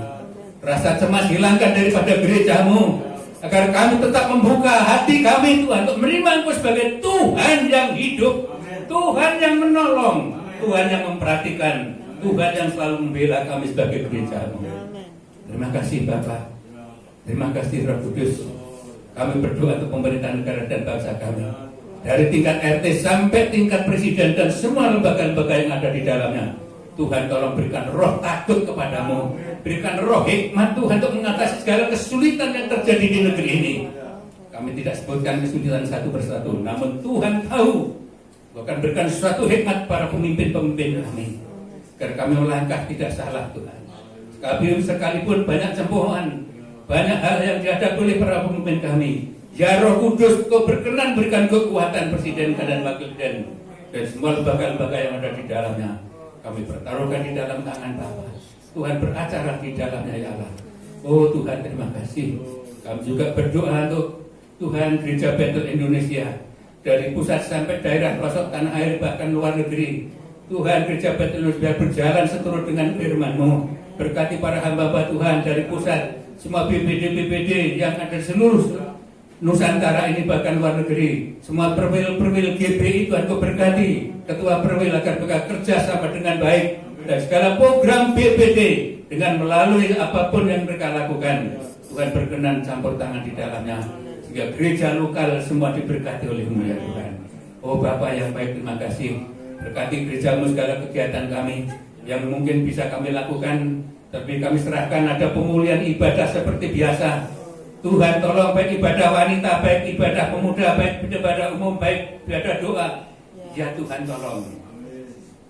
Speaker 3: rasa cemas hilangkan daripada gereja-Mu, agar kami tetap membuka hati kami Tuhan untuk menerima Engkau sebagai Tuhan yang hidup, Tuhan yang menolong, Tuhan yang memperhatikan, Tuhan yang selalu membela kami sebagai gereja-Mu. Terima kasih Bapa. Terima kasih Roh Kudus. Kami berdoa untuk pemerintahan negara dan bangsa kami, dari tingkat RT sampai tingkat presiden dan semua lembaga-lembaga yang ada di dalamnya. Tuhan tolong berikan roh takut kepadamu, berikan roh hikmat Tuhan untuk mengatasi segala kesulitan yang terjadi di negeri ini. Kami tidak sebutkan kesulitan satu persatu, namun Tuhan tahu. Akan berikan suatu hikmat para pemimpin-pemimpin kami, agar kami melangkah tidak salah Tuhan. Sekalipun banyak cemoohan, banyak hal yang dihadapi oleh para pemimpin kami, ya Roh Kudus, Kau berkenan berikan kekuatan presiden dan wakil presiden dan semua lembaga-lembaga yang ada di dalamnya. Kami pertaruhkan di dalam tangan Bapa. Tuhan beracara di dalamnya ya Allah. Oh Tuhan, terima kasih. Kami juga berdoa untuk Tuhan Gereja Betel Indonesia, dari pusat sampai daerah pelosok tanah air bahkan luar negeri. Tuhan Gereja Betel Indonesia berjalan seturut dengan firman-Mu. Berkati para hamba Tuhan dari pusat, semua BPD yang ada di seluruh Nusantara ini bahkan luar negeri, semua perwil GBI Tuhan Kau berkati, ketua perwil agar bekerja sama dengan baik, dan segala program BPD dengan melalui apapun yang mereka lakukan, Tuhan berkenan campur tangan di dalamnya, sehingga gereja lokal semua diberkati oleh-Mu ya Tuhan. Oh Bapa yang baik, terima kasih. Berkati gereja-Mu segala kegiatan kami yang mungkin bisa kami lakukan, tapi kami serahkan ada pemulihan ibadah seperti biasa. Tuhan tolong, baik ibadah wanita, baik ibadah pemuda, baik ibadah umum, baik ibadah doa. Ya Tuhan tolong.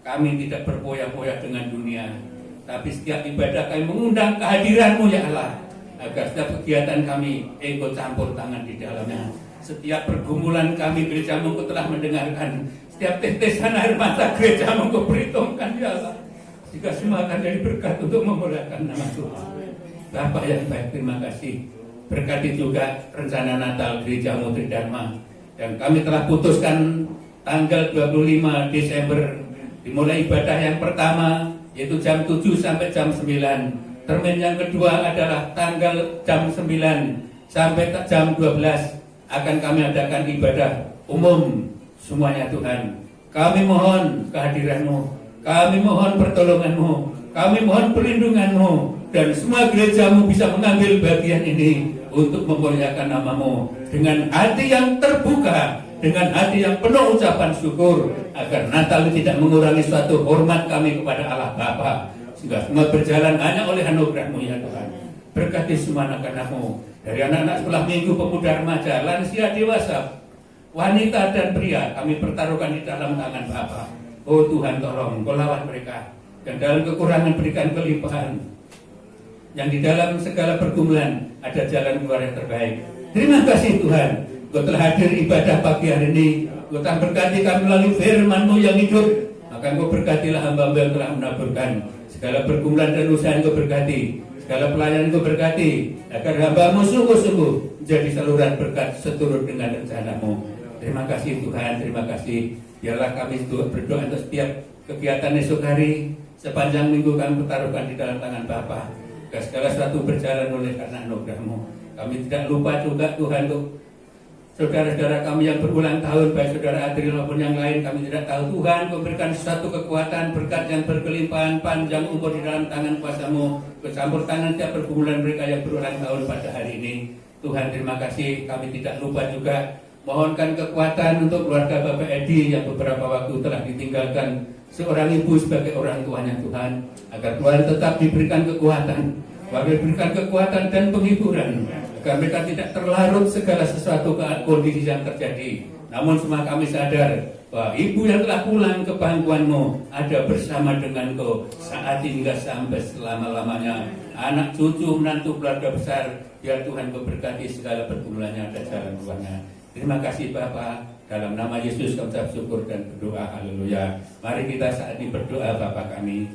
Speaker 3: Kami tidak berpoya-poya dengan dunia, tapi setiap ibadah kami mengundang kehadiran-Mu ya Allah, agar setiap kegiatan kami Engkau campur tangan di dalamnya. Setiap pergumulan kami gereja-Mu Engkau telah mendengarkan. Setiap tetesan air mata gereja-Mu Engkau perhitungkan ya Allah, jika semua akan jadi berkat untuk memuliakan nama Tuhan. Bapa yang baik, terima kasih. Berkati juga rencana Natal gereja-Mu Tridharma yang kami telah putuskan tanggal 25 Desember dimulai ibadah yang pertama, yaitu jam 7 sampai jam 9. Termin yang kedua adalah tanggal jam 9 sampai jam 12 akan kami adakan ibadah umum semuanya Tuhan. Kami mohon kehadiran-Mu, kami mohon pertolongan-Mu, kami mohon perlindungan-Mu, dan semua gereja-Mu bisa mengambil bagian ini untuk memuliakan nama-Mu dengan hati yang terbuka, dengan hati yang penuh ucapan syukur, agar Natal tidak mengurangi suatu hormat kami kepada Allah Bapa, sehingga semua berjalan hanya oleh anugerah-Mu ya Tuhan. Berkati semua anak-anak-Mu, dari anak-anak sekolah minggu, pemuda, remaja, lansia, dewasa, wanita dan pria, kami pertaruhkan di dalam tangan Bapa. Oh Tuhan tolong, Kau lawan mereka, dan dalam kekurangan berikan kelimpahan, yang di dalam segala pergumulan ada jalan keluar yang terbaik. Terima kasih Tuhan, Kau telah hadir ibadah pagi hari ini. Kau telah berkati kami melalui firman-Mu yang hidup, maka Kau berkatilah hamba-Mu yang telah menaburkan segala pergumulan dan usaha yang Kau berkati, segala pelayanan Kau berkati, agar hamba-Mu sungguh-sungguh menjadi saluran berkat seturut dengan rencana-Mu. Terima kasih Tuhan, terima kasih. Biarlah kami berdoa untuk setiap kegiatan esok hari, sepanjang minggu kami pertaruhkan di dalam tangan Bapa. Segala sesuatu berjalan oleh karena anugerah-Mu. Kami tidak lupa juga Tuhan untuk saudara-saudara kami yang berulang tahun, baik saudara Adri maupun yang lain, kami tidak tahu Tuhan memberikan suatu kekuatan, berkat yang berkelimpahan, panjang umur di dalam tangan kuasa-Mu, bercampur tangan tiap pergumulan mereka yang berulang tahun pada hari ini. Tuhan terima kasih, kami tidak lupa juga mohonkan kekuatan untuk keluarga Bapak Edi yang beberapa waktu telah ditinggalkan seorang ibu sebagai orang tuanya Tuhan, agar keluarga tetap diberikan kekuatan, diberikan kekuatan dan penghiburan, agar mereka tidak terlarut segala sesuatu kondisi yang terjadi. Namun semua kami sadar bahwa ibu yang telah pulang ke pangkuanmu ada bersama dengan Kau saat ini hingga sampai selama-lamanya. Anak cucu menantu keluarga besar, biar Tuhan Kau berkati segala pergumulannya dan jalan keluarnya. Terima kasih Bapa, dalam nama Yesus kami ucap syukur dan berdoa, haleluya. Mari kita saat ini berdoa. Bapa kami,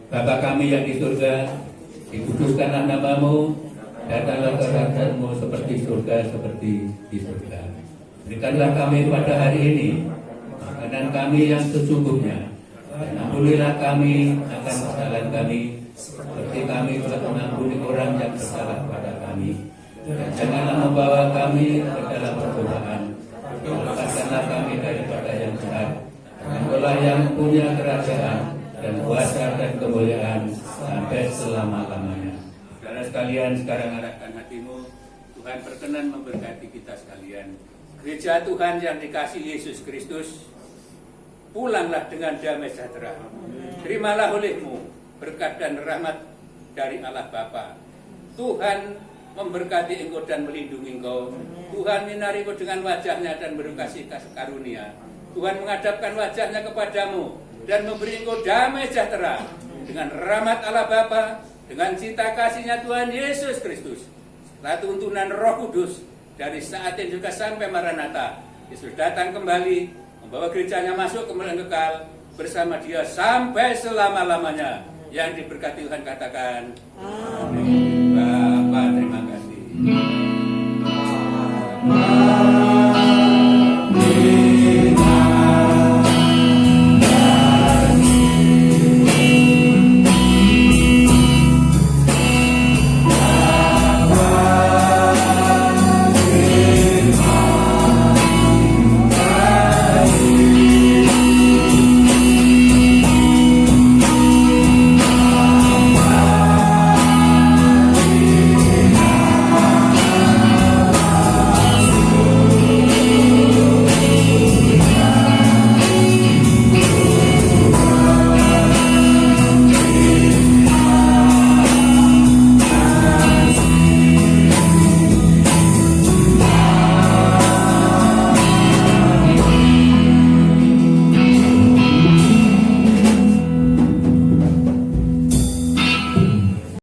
Speaker 3: Bapa kami yang di surga, dikuduskanlah nama-Mu, datanglah kerajaan-Mu seperti surga, seperti di surga. Berikanlah kami pada hari ini makanan kami yang sesungguhnya, dan ampunilah kami akan kesalahan kami, seperti kami telah mengampuni orang yang bersalah pada kami. Dan janganlah membawa kami ke dalam percobaan, lepaskanlah kami daripada yang jahat. Engkau-lah yang punya kerajaan dan kuasa dan kemuliaan sampai selama-lamanya. Saudara sekalian, sekarang arahkan hatimu. Tuhan berkenan memberkati kita sekalian. Gereja Tuhan yang dikasihi Yesus Kristus, pulanglah dengan damai sejahtera. Terimalah olehmu berkat dan rahmat dari Allah Bapa. Tuhan memberkati engkau dan melindungi engkau. Tuhan menyinari engkau dengan wajahnya dan berkasih karunia. Tuhan menghadapkan wajahnya kepadamu dan memberi engkau damai sejahtera. Dengan rahmat Allah Bapa, dengan cinta kasihnya Tuhan Yesus Kristus, setelah tuntunan Roh Kudus, dari saat ini juga sampai Maranatha, Yesus datang kembali, membawa gerejanya masuk kemuliaan kekal bersama Dia sampai selama-lamanya. Yang diberkati Tuhan katakan amin. Bapa terima kasih.